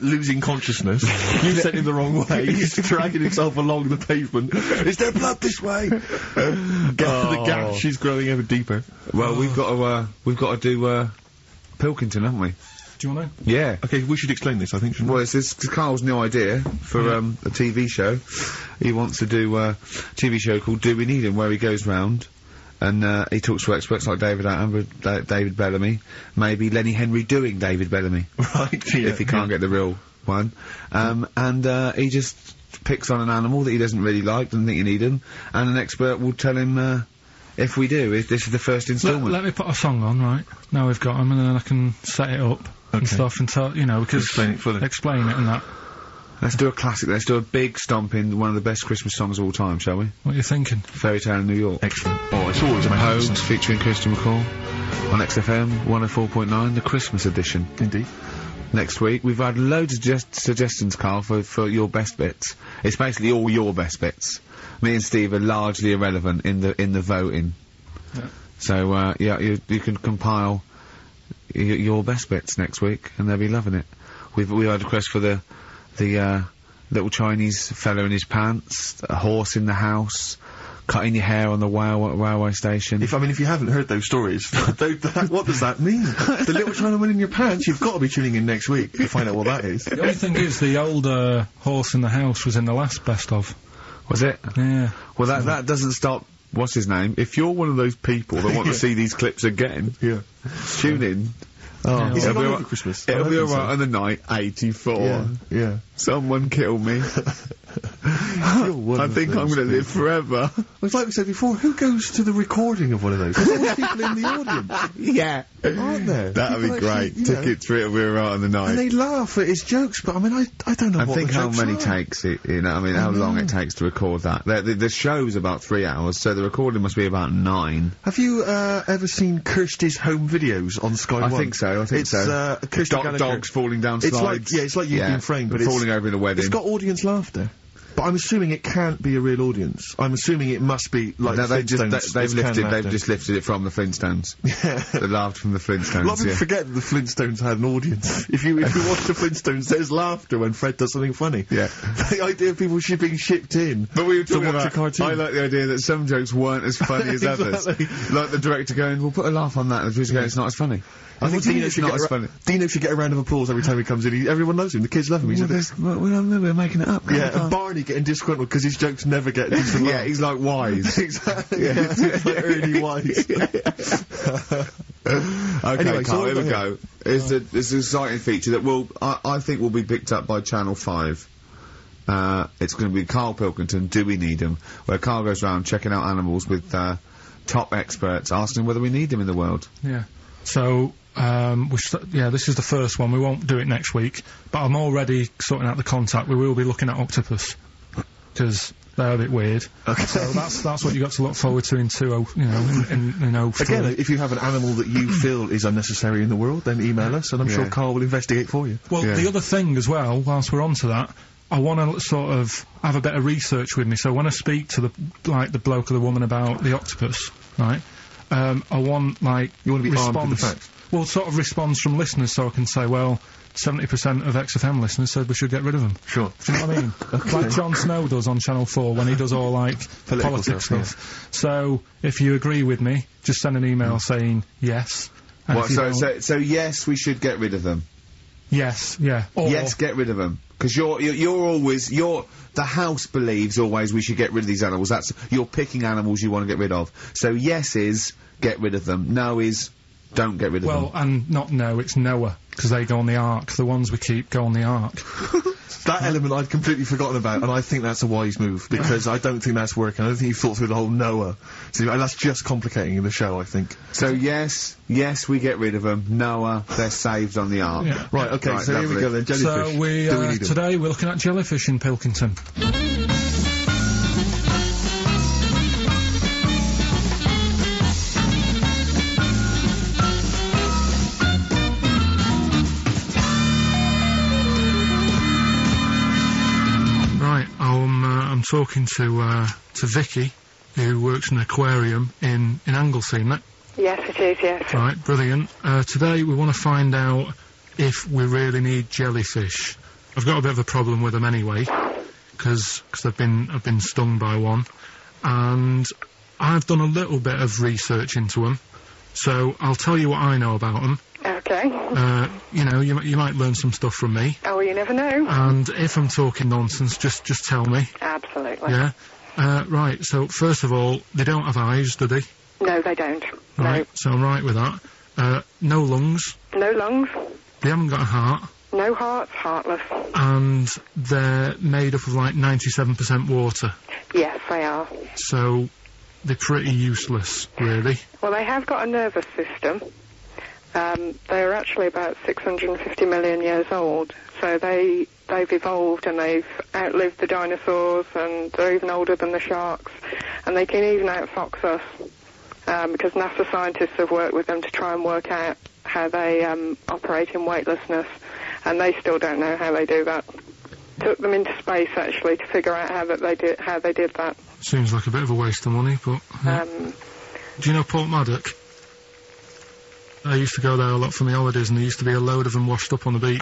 losing consciousness. You sent him the wrong way. He's dragging himself along the pavement. Is there blood this way? The gash is growing ever deeper. Well, we've got to do Pilkington, haven't we? Do you want to? Yeah. Okay, we should explain this, I think. Well, it's Carl's new idea for a TV show. He wants to do a TV show called Do We Need Him, where he goes round and he talks to experts like David Attenborough, David Bellamy, maybe Lenny Henry doing David Bellamy. Right, yeah. If he can't get the real one. And he just picks on an animal that he doesn't really like, doesn't think you need him, and an expert will tell him if we do, if this is the first instalment. Let me put a song on, right? Now we've got them, and then I can set it up and stuff, and tell, you know, because Explain it fully. Explain it and that. Let's do a classic. Let's do a big stomp in one of the best Christmas songs of all time, shall we? What are you thinking? Fairy Tale in New York. Excellent. Oh, it's always my Homes featuring Christian McCall on XFM 104.9, the Christmas edition. Indeed. Next week, we've had loads of suggestions, Carl, for your best bits. It's basically all your best bits. Me and Steve are largely irrelevant in the voting. Yeah. So, yeah, you can compile your best bits next week, and they'll be loving it. We had a request for the little Chinese fella in his pants, a horse in the house, cutting your hair on the railway station. If you haven't heard those stories, what does that mean? The little Chinaman in your pants, you've got to be tuning in next week to find out what that is. The only thing is, the old horse in the house was in the last best of. Was it? Yeah. Well, that doesn't stop. What's his name? If you're one of those people that want to see these clips again, tune in. Oh, Is it it'll be on all- over Christmas? It'll be I don't think alright on the night 84. Yeah. Someone kill me. You're one I of think I'm those going to live forever. It's like we said before, who goes to the recording of one of those? There's always people in the audience, Yeah. aren't there? That'd be People great. actually, you know, Tickets for it'll be alright on the and night. they laugh at his jokes, but I mean, I don't know I what think the how jokes many are. takes it, you know, I mean, how long it takes to record that. The show's about 3 hours, so the recording must be about 9. Have you ever seen Kirsty's home videos on Sky I One? think so, It's Kirsty Gallagher. dogs falling down It's slides. like you've been framed, but it's falling over in a wedding. It's got audience laughter. But I'm assuming it can't be a real audience. I'm assuming it must be like No, they've they've just lifted it from the Flintstones. Yeah. They laughed from the Flintstones. A lot of people yeah. forget that the Flintstones had an audience. If you watch the Flintstones, there's laughter when Fred does something funny. Yeah. The idea of people being shipped in. But we were to talking watch about, a cartoon. I like the idea that some jokes weren't as funny as others. Exactly. Like the director going, we'll put a laugh on that, and the producer going, it's not as funny. I think Dino it's should not get as funny. Dino should get a round of applause every time he comes in. Everyone knows him. The kids love him. He's a bit. We're making it up. Yeah, and Barney getting disgruntled because his jokes never get decent Yeah, laughs. he's like wise. Exactly. Yeah. It's like Ernie Wise. Okay, Anyway, so Carl, what here we about go. It's an exciting feature that I think will be picked up by Channel 5. It's going to be Carl Pilkington, Do We Need Him? Where Carl goes around checking out animals with top experts, asking whether we need them in the world. Yeah. So, this is the first one. We won't do it next week, but I'm already sorting out the contact. We will be looking at octopus, because they're a bit weird. Okay. So that's what you got to look forward to in 20, in 03. Again, if you have an animal that you feel is unnecessary in the world, then email us, and I'm sure Carl will investigate for you. Well, Yeah. the other thing as well, whilst we're on to that, I want to sort of have a bit of research with me. So when I speak to the bloke or the woman about the octopus, right, I want, like, You want to be armed with the facts. Well, sort of response from listeners, so I can say, well, 70% of XFM listeners said we should get rid of them. Sure. Do you know what I mean? Like Jon Snow does on Channel 4 when he does all, like, Political politics stuff, stuff. So, if you agree with me, just send an email saying yes. And What, if you don't- so yes, we should get rid of them. yes, yeah. Or, Yes, get rid of them. Because the house believes always we should get rid of these animals. You're picking animals you want to get rid of. So yes is, get rid of them. No is, don't get rid of them. well, and not no, it's Noah, because they go on the Ark. The ones we keep go on the Ark. That element I'd completely forgotten about, and I think that's a wise move, because I don't think that's working. I don't think you've thought through the whole Noah. So that's just complicating the show, I think. So yes, we get rid of them. Noah, they're saved on the ark. Yeah. Right, okay, Right, so here we lovely. go then. Jellyfish. So Do we need 'em? today we're looking at jellyfish in Pilkington. Right, I'm talking to Vicky, who works in an aquarium in Anglesey, isn't it? Yes, it is, yes. Right, brilliant. Today we want to find out if we really need jellyfish. I've got a bit of a problem with them anyway, because I've been stung by one, and I've done a little bit of research into them. So I'll tell you what I know about them. Okay. You might learn some stuff from me, Oh, well, you never know. and if I'm talking nonsense, just tell me. Absolutely. Yeah. Right. So first of all, they don't have eyes, do they? No, they don't. Right. So I'm right with that. No lungs. No. No lungs. They haven't got a heart. No hearts. Heartless. And they're made up of like 97% water. Yes, they are. So they're pretty useless, really. Well, they have got a nervous system. They're actually about 650 million years old, so they've evolved and they've outlived the dinosaurs, and they're even older than the sharks, and they can even outfox us, because NASA scientists have worked with them to try and work out how they operate in weightlessness, and they still don't know how they do that. Took them into space, actually, to figure out how they did that. Seems like a bit of a waste of money, but... Do you know Port Maddock? I used to go there a lot for my holidays, and there used to be a load of them washed up on the beach.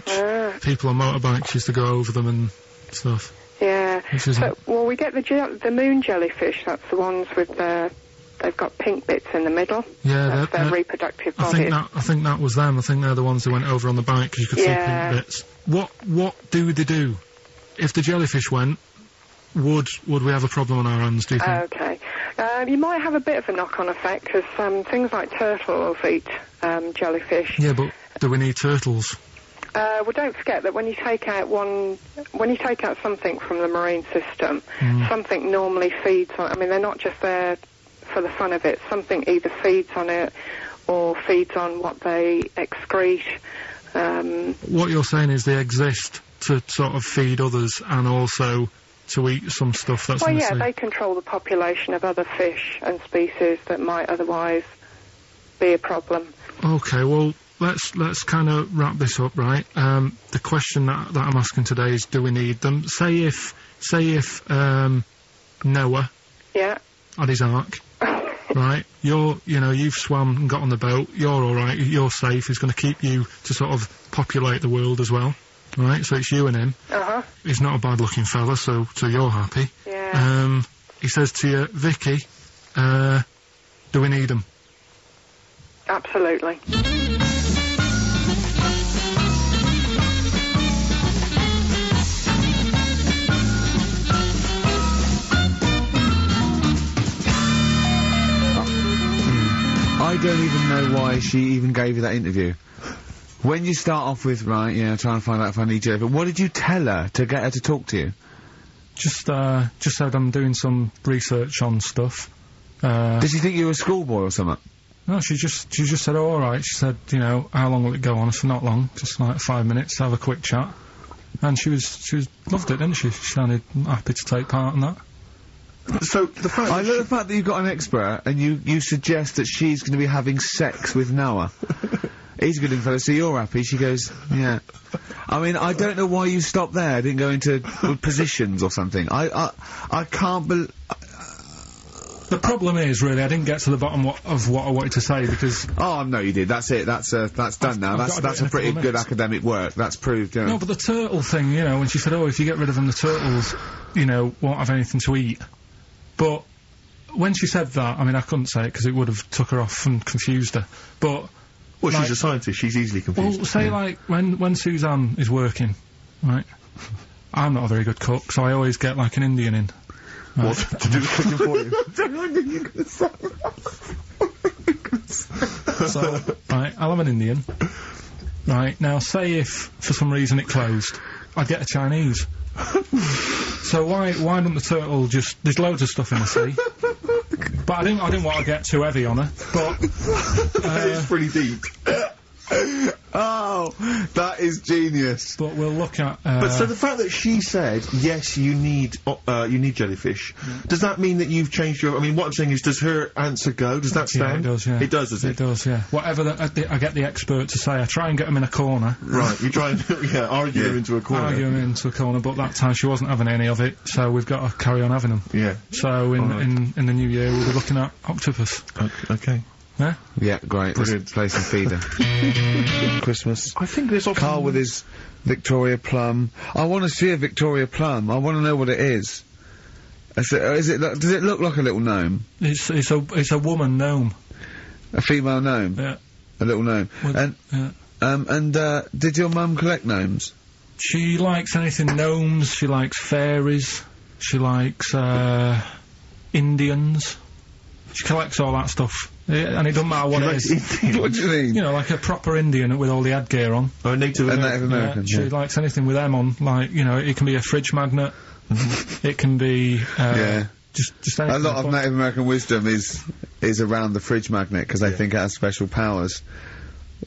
People on motorbikes used to go over them and stuff. Yeah. Well, we get the moon jellyfish. That's the ones with they've got pink bits in the middle. Yeah, that's their reproductive bodies. I think that was them. I think they're the ones who went over on the bike because you could see pink bits. What do they do? If the jellyfish went, would we have a problem on our hands, do you think? Okay. You might have a bit of a knock-on effect, because things like turtles eat jellyfish. Yeah, but do we need turtles? Well, don't forget that when you take out something from the marine system, something normally feeds on. I mean, they're not just there for the fun of it. Something either feeds on it or feeds on what they excrete. What you're saying is they exist to sort of feed others and also to eat some stuff that's in the sea. They control the population of other fish and species that might otherwise be a problem. Okay, well, let's kind of wrap this up, right? The question that I'm asking today is, do we need them? Say if Noah had his ark, right? You've swum and got on the boat, you're alright, you're safe, he's going to keep you to sort of populate the world as well, right? So it's you and him. He's not a bad-looking fella, so you're happy. Yeah. He says to you, Vicky, do we need him? Absolutely. I don't even know why she even gave you that interview. When you start off with, right, trying to find out if I need you, but what did you tell her to get her to talk to you? Just said I'm doing some research on stuff. Did she think you were a schoolboy or something? No, she just said, oh, alright. She said, how long will it go on? I said, not long, just like 5 minutes to have a quick chat. And she loved it, didn't she? She sounded happy to take part in that. So the fact I love the fact that you've got an expert and you suggest that she's going to be having sex with Noah. He's a good looking fella, so you're happy. She goes, yeah. I mean, I don't know why you stopped there. I didn't go into positions or something. I can't believe... The problem is, really, I didn't get to the bottom of what I wanted to say, because... Oh, no, you did. That's it. That's done now. That's a pretty good academic work. That's proved, No, but the turtle thing, when she said, oh, if you get rid of them, the turtles, won't have anything to eat. But when she said that, I mean, I couldn't say it because it would have took her off and confused her. But... Well, she's a scientist. She's easily confused. Well, say, like, when Suzanne is working, right, I'm not a very good cook, so I always get, like, an Indian in. Right. What? To do the cooking for you? So, right, I'll have an Indian. Right, now, say if, for some reason, it closed, I'd get a Chinese. So why don't the turtle just... There's loads of stuff in the sea. But I didn't want to get too heavy on her, but... It's pretty deep. Oh, that is genius. But we'll look at... But so the fact that she said, yes, you need jellyfish, does that mean that you've changed your... I mean, what I'm saying is, does her answer go? Does that stand? Yeah, it does, yeah. It does, does it? It does, yeah. Whatever I get the expert to say, I try and get him in a corner. Right, you try and, argue him into a corner. Argue him into a corner, but that time she wasn't having any of it, so we've got to carry on having them. Yeah. So in the new year, we'll be looking at octopus. Okay. Yeah? Yeah, great. Brilliant. Let's play some feeder. Christmas. I think there's often... Carl with his Victoria Plum. I want to see a Victoria Plum. I want to know what it is. Does it look like a little gnome? It's a woman gnome. A female gnome? Yeah. A little gnome. Did your mum collect gnomes? She likes anything gnomes, she likes fairies, she likes, Indians. She collects all that stuff. And it doesn't matter what it is. What do you mean? Like a proper Indian with all the headgear on. Or a Native American. Yeah, she likes anything with them on. Like, it can be a fridge magnet. It can be, just A anything. lot of but- Native American wisdom is around the fridge magnet because they think it has special powers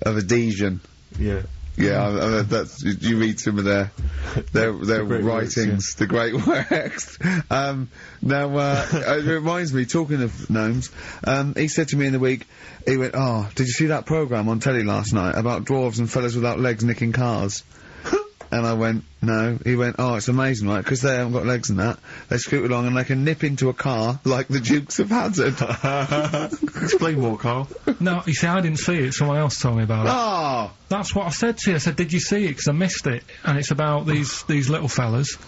of adhesion. Yeah. Yeah, that's you read some of their great writings, the great works. It reminds me, talking of gnomes, he said to me in the week, he went, "Oh, did you see that programme on telly last night about dwarves and fellas without legs nicking cars?" And I went, "No." He went, "Oh, it's amazing, right? Because they haven't got legs and that. They scoot along and they can nip into a car like the Dukes of Hazzard." Explain more, Carl. No, you see, I didn't see it. Someone else told me about it. Oh! That's what I said to you. I said, "Did you see it?" Because I missed it, and it's about these little fellas,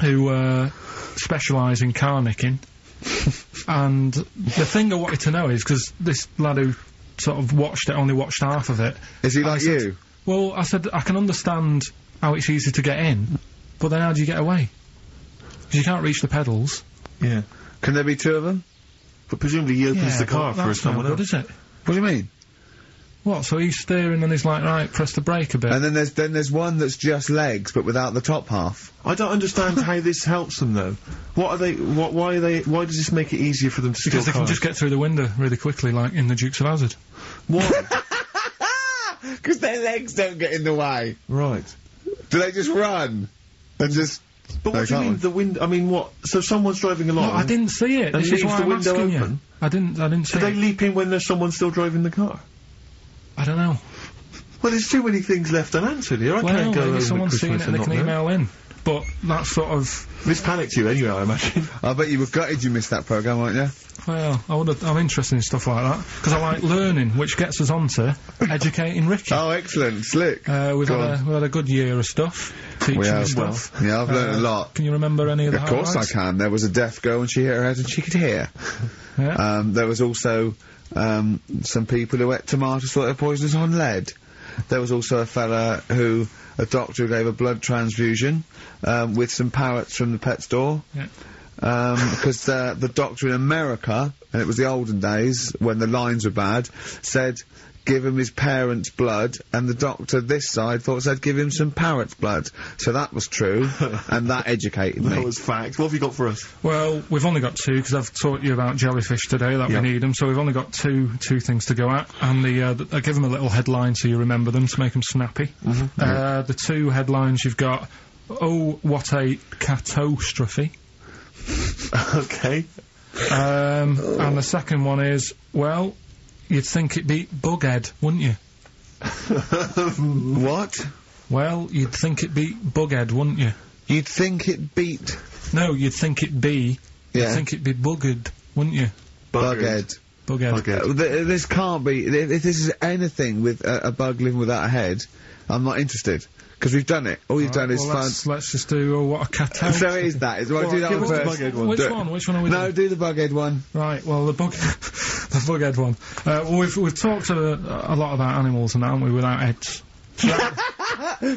who specialise in car nicking. And the thing I wanted to know is because this lad who sort of only watched half of it. Is he I like said- you? Well, I said I can understand how it's easy to get in, but then how do you get away? Because you can't reach the pedals. Yeah. Can there be two of them? But presumably he opens the but car for that's someone no good, else. is it? What do you mean? What? So he's steering and he's like, right, press the brake a bit. And then there's one that's just legs but without the top half. I don't understand how this helps them though. What are they? Why are they? Why does this make it easier for them to steal Because they can cars? just get through the window really quickly, like in the Dukes of Hazzard. Why? Because their legs don't get in the way. Right. Do they just run? And just... But They what do you can't mean the window? I mean, what? So someone's driving along. No, I didn't see it. And This is leaves why the I'm window asking open? you. I didn't see Do they it. leap in when there's someone still driving the car? I don't know. Well, there's too many things left unanswered here. I Well, can't go maybe over someone's seen Christmas it and they and can not know. email in. But that's sort of... This panicked you anyway, I imagine. I bet you were gutted you missed that programme, weren't you? Well, I'm interested in stuff like that. Because I like learning, which gets us on to educating Ricky. Oh, excellent. Slick. We've Go had a good year of stuff. Teaching We you have. stuff. Yeah, I've learned a lot. Can you remember any of the Of course I highlights? can. There was a deaf girl and she hit her head and she could hear. Yeah. There was also some people who ate tomatoes thought they were poisonous on lead. There was also a doctor who gave a blood transfusion with some parrots from the pet store. Yeah. Because the doctor in America, and it was the olden days when the lines were bad, said give him his parents' blood, and the doctor this side thought said give him some parrot's blood. So that was true, and that educated me. That was fact. What have you got for us? Well, we've only got two because I've taught you about jellyfish today that Yeah. we need them. So we've only got two things to go at, and I give them a little headline so you remember them to make them snappy. The two headlines you've got: oh, what a catastrophe! Okay. And the second one is, well, you'd think it'd be Bughead, wouldn't you? What? Well, you'd think it'd be Bughead, wouldn't you? You'd think it beat No, you'd think it'd be. Yeah. You'd think it'd be Buggered, wouldn't you? Bughead. Bughead. Bughead. This can't be. If this is anything with a bug living without a head, I'm not interested. Because we've done it. All you've done is Well, let's just do what a catastrophe. So it is that. Is right, do that give one us the first. Bughead one. Which Do- one? Which one are we No, doing? do the bughead one. Right, well, the Bughead one. Well, we've talked a lot about animals and that, haven't we, without heads.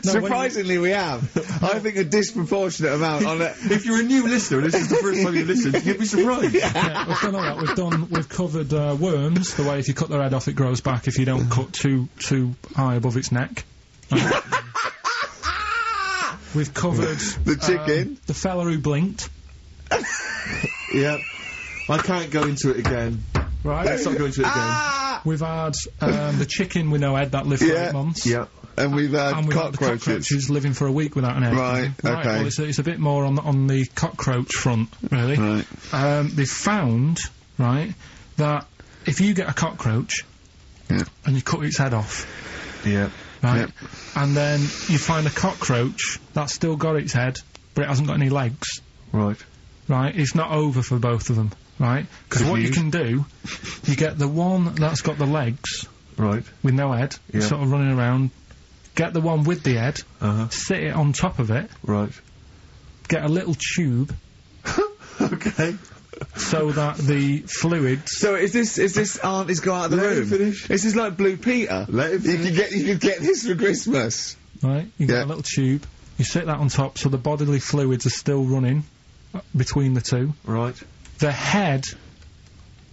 Surprisingly, we have. I think a disproportionate amount on it. If you're a new listener and this is the first time you've listened, you'd be surprised. Yeah, we've done all that. We've covered worms, the way if you cut their head off it grows back if you don't cut too high above its neck. We've covered The chicken. the fella who blinked. Yeah. I can't go into it again. Right. Let's not go into it again. Ah! We've had the chicken with no head that lived for Yeah. 8 months. Yeah. And we've had And we've had the cockroaches. cockroaches living for a week without an egg. Right, okay. Well, it's a bit more on the cockroach front, really. Right. They've found, right, that if you get a cockroach Yeah. and you cut its head off, Yeah. right, Yep. and then you find a cockroach that's still got its head, but it hasn't got any legs, Right. right, it's not over for both of them, right? Because Good what you news. can do, you get the one that's got the legs Right. with no head, Yeah. sort of running around, get the one with the head, Uh-huh. sit it on top of it, Right. get a little tube Okay. so that the fluids. So is this aunt is go out of the Let him room? finish. This is like Blue Peter. Let him You could get this for Christmas. Right, you get Yeah. a little tube, you sit that on top so the bodily fluids are still running between the two. Right. The head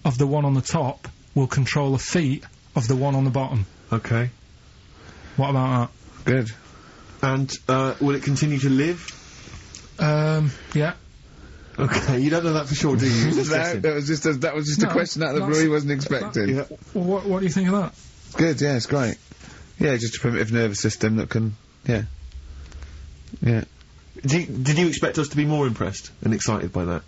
of the one on the top will control the feet of the one on the bottom. Okay. What about Good. And, will it continue to live? that? Yeah. Okay, you don't know that for sure, do you? Just No, guessing. that was just a question out of the blue he wasn't expecting. Yeah. Well, what do you think of that? Good, yeah, it's great. Yeah, just a primitive nervous system that can, yeah. Did you expect us to be more impressed and excited by that?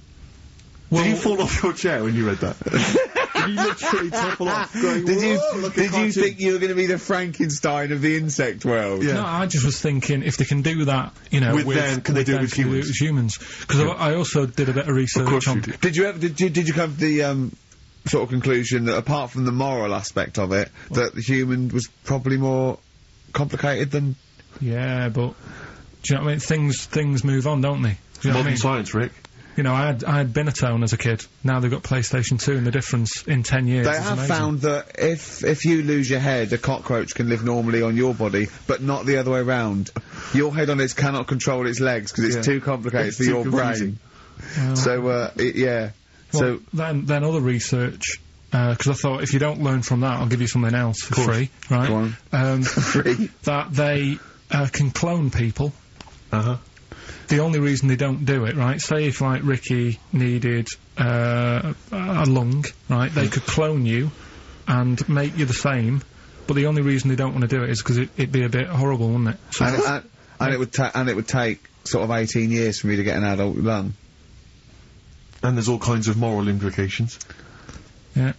Well, Did you fall off your chair when you read that? Did you literally topple off? Going, Did you "Whoa, look at did you cartoon." think you were going to be the Frankenstein of the insect world? Yeah. No, I just was thinking if they can do that, you know, With them, can they do it with can humans? humans? Because I also did a bit of research course on. you did. Did you come to the sort of conclusion that apart from the moral aspect of it, that the human was probably more complicated than? Yeah, but do you know what I mean? Things move on, don't they? Do you know what I Modern mean? science, Rick. You know, I had Binatone as a kid. Now they've got PlayStation 2, and the difference in 10 years They is have amazing. found that if you lose your head, a cockroach can live normally on your body, but not the other way round. Your head on it cannot control its legs because it's Yeah. too complicated It's for too your confusing. brain. So, yeah. Well, then other research, because I thought if you don't learn from that, I'll give you something else for free, right? Go on. Free. That they can clone people. Uh-huh. The only reason they don't do it, right? Say if like Ricky needed a lung, right? They could clone you and make you the same, but the only reason they don't want to do it is because it'd be a bit horrible, wouldn't it? So And it would take sort of 18 years for me to get an adult lung. And there's all kinds of moral implications. yeah.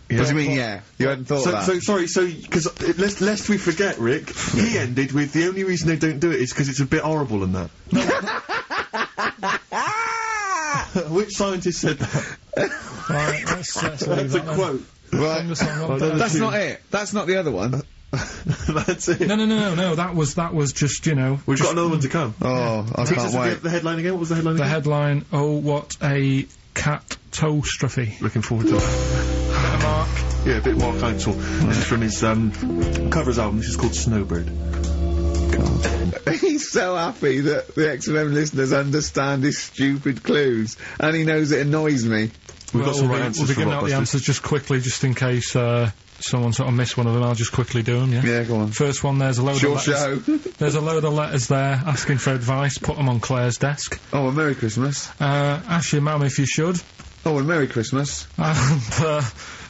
Yeah. What do you mean, yeah? You hadn't thought of that? Because lest we forget, Rick, he ended with the only reason they don't do it is because it's a bit horrible and that. Which scientist said that? Right, let's leave That's a that then. quote. Right. Sing the song on. That's not it. That's not the other one. That's it. No, that was just, you know, We've got another one to come. Oh, I Teach can't us wait. the headline again. What was the headline the again? headline, oh, what a catastrophe. Looking forward to it. Mark. Yeah, a bit more counsel. This is from his covers album. This is called Snowbird. He's so happy that the XFM listeners understand his stupid clues, and he knows it annoys me. We've got some right We'll answers be for giving out the Rockbusters. answers just quickly, just in case someone sort of missed one of them. I'll just quickly do them, yeah? Yeah, go on. First one, there's a load Your of letters. show. There's a load of letters there asking for advice. Put them on Claire's desk. Oh, and Merry Christmas. Ask your mum if you should. Oh, and Merry Christmas. And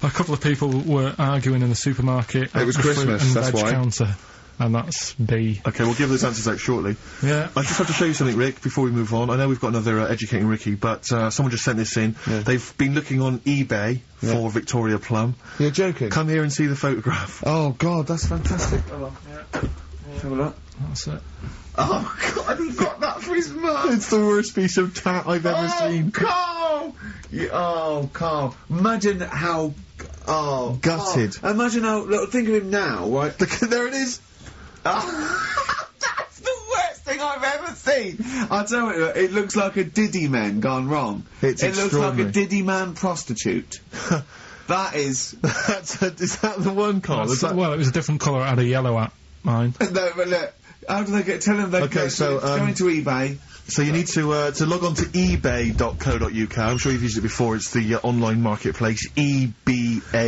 a couple of people were arguing in the supermarket. It was at the fruit Christmas, and that's veg why. counter. And that's B. Okay, we'll give those answers out shortly. Yeah. I just have to show you something, Rick, before we move on. I know we've got another Educating Ricky, but someone just sent this in. Yeah. They've been looking on eBay for Victoria Plum. You're joking? Come here and see the photograph. Oh, God, that's fantastic. Have a look. That's it. Oh, God, he got that for his mum. It's the worst piece of tat I've ever seen. Carl! Carl. Imagine how... Oh, Gutted. Carl, imagine how... Look, think of him now, right? There it is. That's the worst thing I've ever seen. I'll tell you, it looks like a Diddy man gone wrong. It's it looks like a extraordinary. Diddy man prostitute. That is... Is that the one, Carl? Is that... Well, it was a different colour. It had a yellow at mine. No, but look, how do they get... Tell them they Okay, so, go into eBay. So you need to log on to ebay.co.uk. I'm sure you've used it before. It's the online marketplace,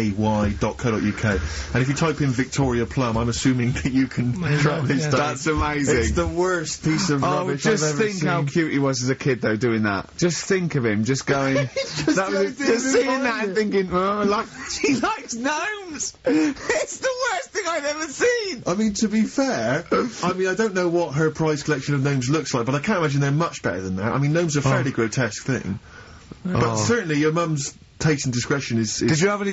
ebay.co.uk. And if you type in Victoria Plum, I'm assuming that you can track this yeah. down. That's amazing. It's the worst piece of Oh, rubbish just I've ever think how seen. cute he was as a kid, though, doing that. Just think of him, just going... just seeing that and thinking, oh, like, she likes gnomes! It's the worst thing I've ever seen! I mean, to be fair, I mean, I don't know what her prize collection of gnomes looks like, but I can't imagine they're much better than that. I mean, gnomes are a fairly grotesque thing. But certainly your mum's taste and discretion is... Did you have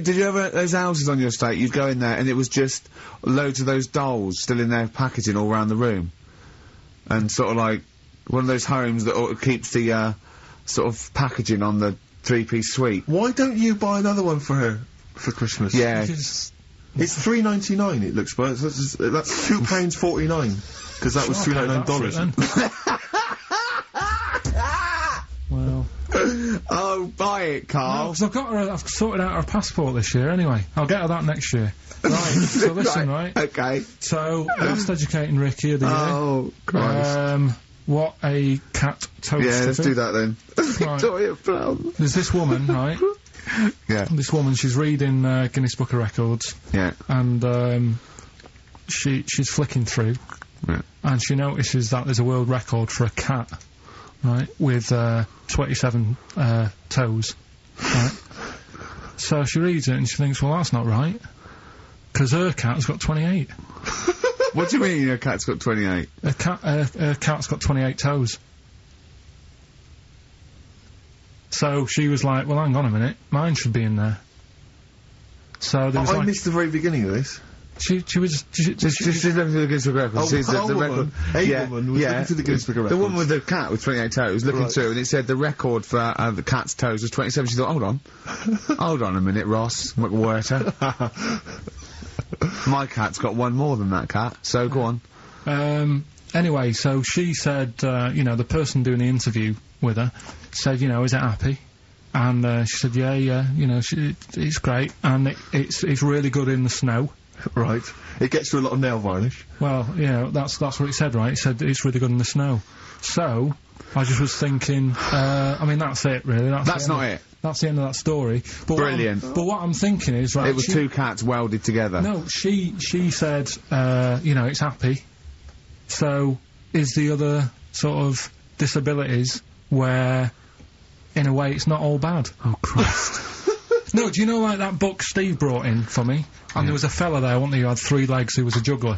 those houses on your estate? You'd go in there and it was just loads of those dolls still in their packaging all around the room. And sort of like one of those homes that keeps the sort of packaging on the three-piece suite. Why don't you buy another one for her for Christmas? Yeah. Because It's $3.99 it looks, but that's £2.49 because that was $3.99. Well, Oh, buy it, Carl. because I've sorted out her passport this year anyway. I'll get her that next year. Right, so listen, right? Okay. So, last Educating Ricky of the year. Oh, Christ. What a cat toast. Yeah, let's do that then. Right. Victoria Plum. There's this woman, right? Yeah. This woman, she's reading Guinness Book of Records, Yeah. and she's flicking through, Yeah. and she notices that there's a world record for a cat right, with 27 toes, right? So she reads it and she thinks, well, that's not right, because her cat's got 28. What do you mean your cat's got 28? Her cat's got 28 toes. So she was like, well, hang on a minute, mine should be in there. So there was I missed the very beginning of this. She's Just looking through the Guinness Book of Records. Oh, Sees that the woman, record. woman was looking through the Guinness Book of The Records. woman with the cat with 28 toes looking through, and it said the record for the cat's toes was 27. She thought, hold on a minute, Ross McWhirter. My cat's got one more than that cat, so go on. Anyway, so she said, the person doing the interview with her said, is it happy? And she said, yeah, it's great, and it's really good in the snow. Right. It gets through a lot of nail varnish. Well, that's what it said, right? It said it's really good in the snow. So, I just was thinking, that's it, really. That's not it. That's the end of that story. But Brilliant. But what I'm thinking is, right... It was two cats welded together. No, she said, it's happy. So, is the other sort of disabilities where, in a way, it's not all bad? Oh, Christ. No, do you know, like, that book Steve brought in for me? And there was a fella there, wasn't there, who had 3 legs, who was a juggler.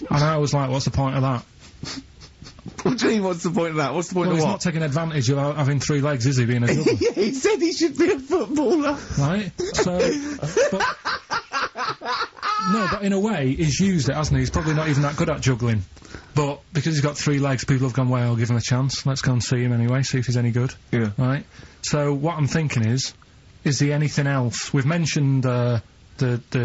And I was like, what's the point of that? What do you mean, what's the point of that? What's the point of he's what? not taking advantage of having 3 legs, is he, being a juggler? Yeah, he said he should be a footballer. Right? So, but in a way, he's used it, hasn't he? He's probably not even that good at juggling. But because he's got 3 legs, people have gone, well, I'll give him a chance. Let's go and see him anyway, see if he's any good. Yeah. Right? So, what I'm thinking is there anything else? We've mentioned, the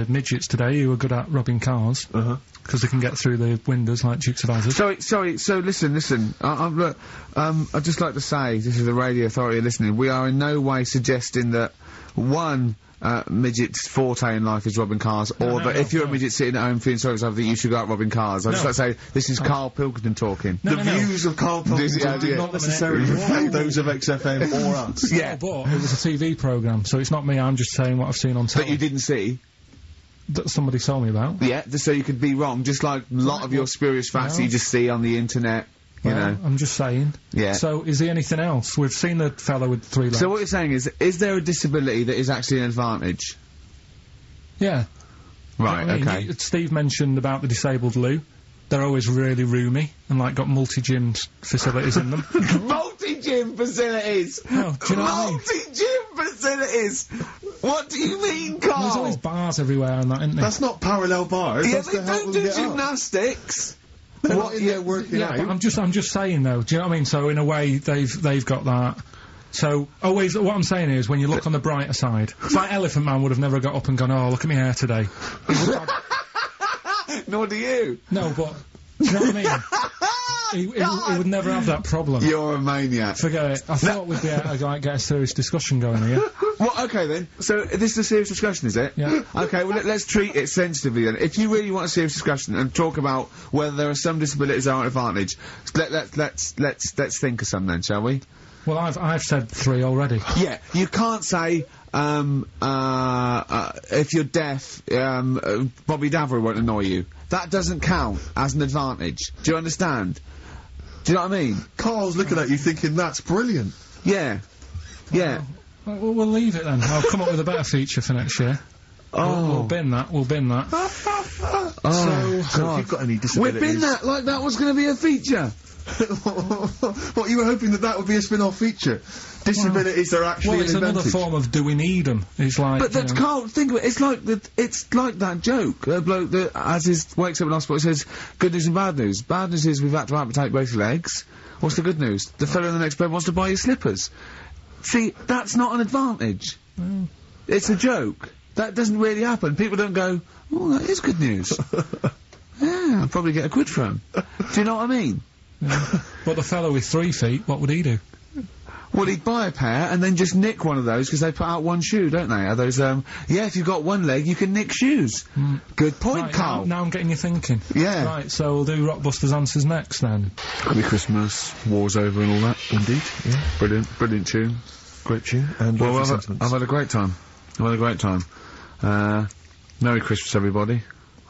midgets today who are good at robbing cars. Because they can get through the windows like Dukes of Hazzard. Sorry, so listen. I'd just like to say, this is the Radio Authority listening, we are in no way suggesting that one midget's forte in life is robbing cars, or that if you're a midget sitting at home feeling sorry for yourself, that you should go out robbing cars. I'd just like to say, this is Carl Pilkington talking. The views of Carl Pilkington do not necessarily reflect those of XFM or us. Yeah, but it was a TV programme, so it's not me, I'm just saying what I've seen on telly. That you didn't see? That somebody told me about. Yeah, just so you could be wrong, just like a lot of your spurious facts that you just see on the internet, you know. I'm just saying. Yeah. So, is there anything else? We've seen the fellow with 3 legs. So what you're saying is there a disability that is actually an advantage? Yeah. Right, okay. Steve mentioned about the disabled loo. They're always really roomy, and like got multi-gym facilities in them. Multi-gym facilities! No, do you know what I mean? Multi-gym facilities! What do you mean, Carl? There's always bars everywhere and that, isn't there? That's not parallel bars. Yeah, That's they to help don't them do get up. gymnastics! They're not in there working out. But I'm just saying though, do you know what I mean? So in a way, they've got that. So, always, what I'm saying is, when you look on the brighter side, it's like Elephant Man would have never got up and gone, oh, look at my hair today. Nor do you. No, but, do you know what I mean? He would never have that problem. You're a maniac. Forget it. I thought we'd be able to like, get a serious discussion going here. Well, okay then. So, this is a serious discussion, is it? Yeah. Okay, well, let's treat it sensitively then. If you really want a serious discussion and talk about whether there are some disabilities that are an advantage, let's think of some then, shall we? Well, I've said 3 already. Yeah, you can't say, if you're deaf, Bobby Davery won't annoy you. That doesn't count as an advantage. Do you understand? Do you know what I mean? Carl's looking at you thinking, that's brilliant. Yeah. Yeah. Well, we'll leave it then. I'll come up with a better feature for next year. We'll bin that. So if you've got any disabilities... We've been that, like that was going to be a feature. What, you were hoping that would be a spin-off feature? Disabilities are actually it's an advantage. another form of do we need them? It's like... But that's Carl, think of it, it's like that joke, the bloke that wakes up in hospital says, good news and bad news. Bad news is we've had to amputate both legs. What's the good news? The fellow in the next bed wants to buy you slippers. See, that's not an advantage. It's a joke. That doesn't really happen. People don't go, oh, that is good news. Yeah, I'll probably get a quid for him. Do you know what I mean? Yeah. But the fellow with 3 feet, what would he do? Well, he'd buy a pair and then just nick one of those because they put out one shoe, don't they? Are those, yeah, if you've got one leg, you can nick shoes. Good point, right, Carl. Now I'm getting you thinking. Yeah. Right, so we'll do Rockbusters Answers next then. Happy Christmas, war's over and all that. Indeed, yeah. Brilliant tune. Great tune. And well, I've had a great time. Merry Christmas, everybody.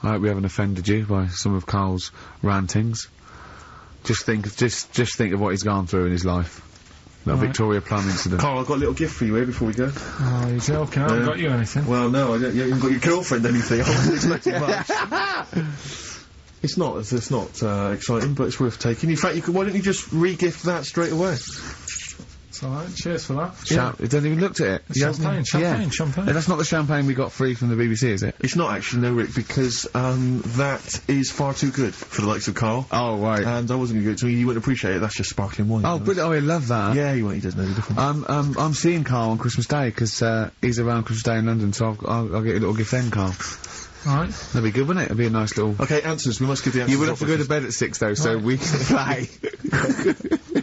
I hope we haven't offended you by some of Carl's rantings. Just think of what he's gone through in his life. That Victoria Plum incident. Carl, I've got a little gift for you here before we go. Oh, you're joking. I haven't got you anything. Well, no, I don't. You haven't got your girlfriend anything. I wasn't expecting much. It's not exciting, but it's worth taking. In fact, why don't you just re-gift that straight away? It's alright, cheers for that. It doesn't even looked at it. Champagne. That's not the champagne we got free from the BBC, is it? It's not actually, no, Rick, because that is far too good for the likes of Carl. Oh, right. And I wasn't going to give it to you. You wouldn't appreciate it. That's just sparkling wine. Oh, brilliant. Oh, I love that. Yeah, he doesn't know the difference. I'm seeing Carl on Christmas Day, because he's around Christmas Day in London, so I'll get a little gift then, Carl. Alright. That'd be good, wouldn't it? It'd be a nice little... Okay, answers. We must give the answers. You would have to go to bed at 6, though, so we can play.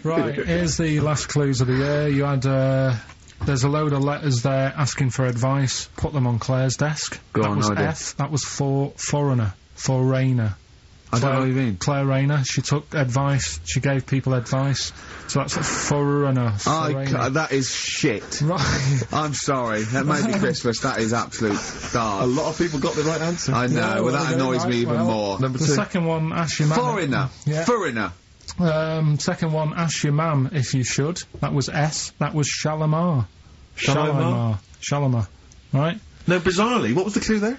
Right, here's the last clues of the year. You had, there's a load of letters there asking for advice. Put them on Claire's desk. That was F. That was for foreigner. I don't know what you mean. Claire Rayner. She took advice. She gave people advice. So that's a foreigner. That is shit. Right. I'm sorry. That may be Christmas. That is absolute dart. A lot of people got the right answer. I know. That annoys me even more. Number 2. The second one, ask your mum. Foreigner. Yeah. Foreigner. Second one, ask your mum if you should. That was S. That was Shalimar. Shalimar. Right? No, bizarrely, what was the clue there?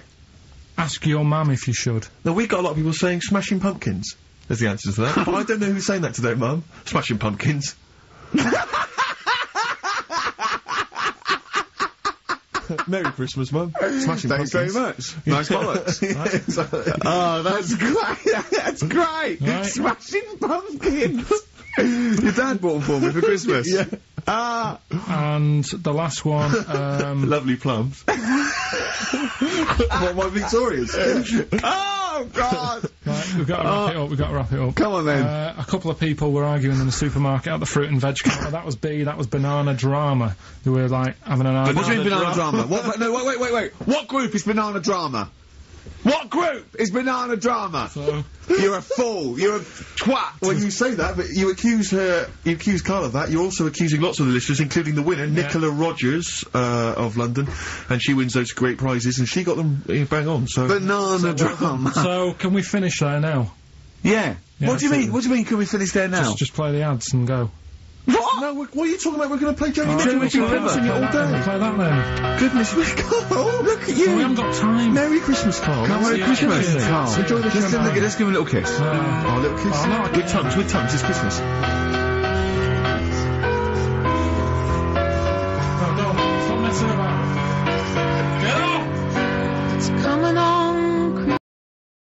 Ask your mum if you should. Now, we got a lot of people saying Smashing Pumpkins as the answers to that, but I don't know who's saying that today, Mum. Smashing Pumpkins. Merry Christmas, Mum. Smashing Thanks Pumpkins. very much. Nice bollocks. Oh, that's great. That's great. Right. Smashing Pumpkins. Your dad bought them for me for Christmas. Yeah. And the last one, Lovely plums. What, my Victorians? Oh, God. Right, we've got to wrap it up. Come on, then. A couple of people were arguing in the supermarket at the fruit and veg counter. That was B, that was Banana Drama. They were, like, having an argument. What do you mean Banana Drama? What? No, wait. What group is Banana Drama? What group is Banana Drama? So, you're a fool. You're a twat. When you say that, but you accuse Carl of that, you're also accusing lots of the listeners, including the winner, Nicola Rogers, of London, and she wins those great prizes, and she got them bang on, so... Banana Drama. so, can we finish there now? Yeah. What do you mean? What do you mean, can we finish there now? Just play the ads and go. What? No, what are you talking about? We're going to play Johnny Johnny Mitchell. We've been Mitchell singing it all day. Play that then. Goodness me, Carl, look at you. We haven't got time. Merry Christmas, Carl. Merry Christmas, Carl. Enjoy the champagne. Let's give him a little kiss. Oh, a little kiss. Oh, no, with tongues, it's Christmas. No, don't. Stop messing about. Get off! It's coming on.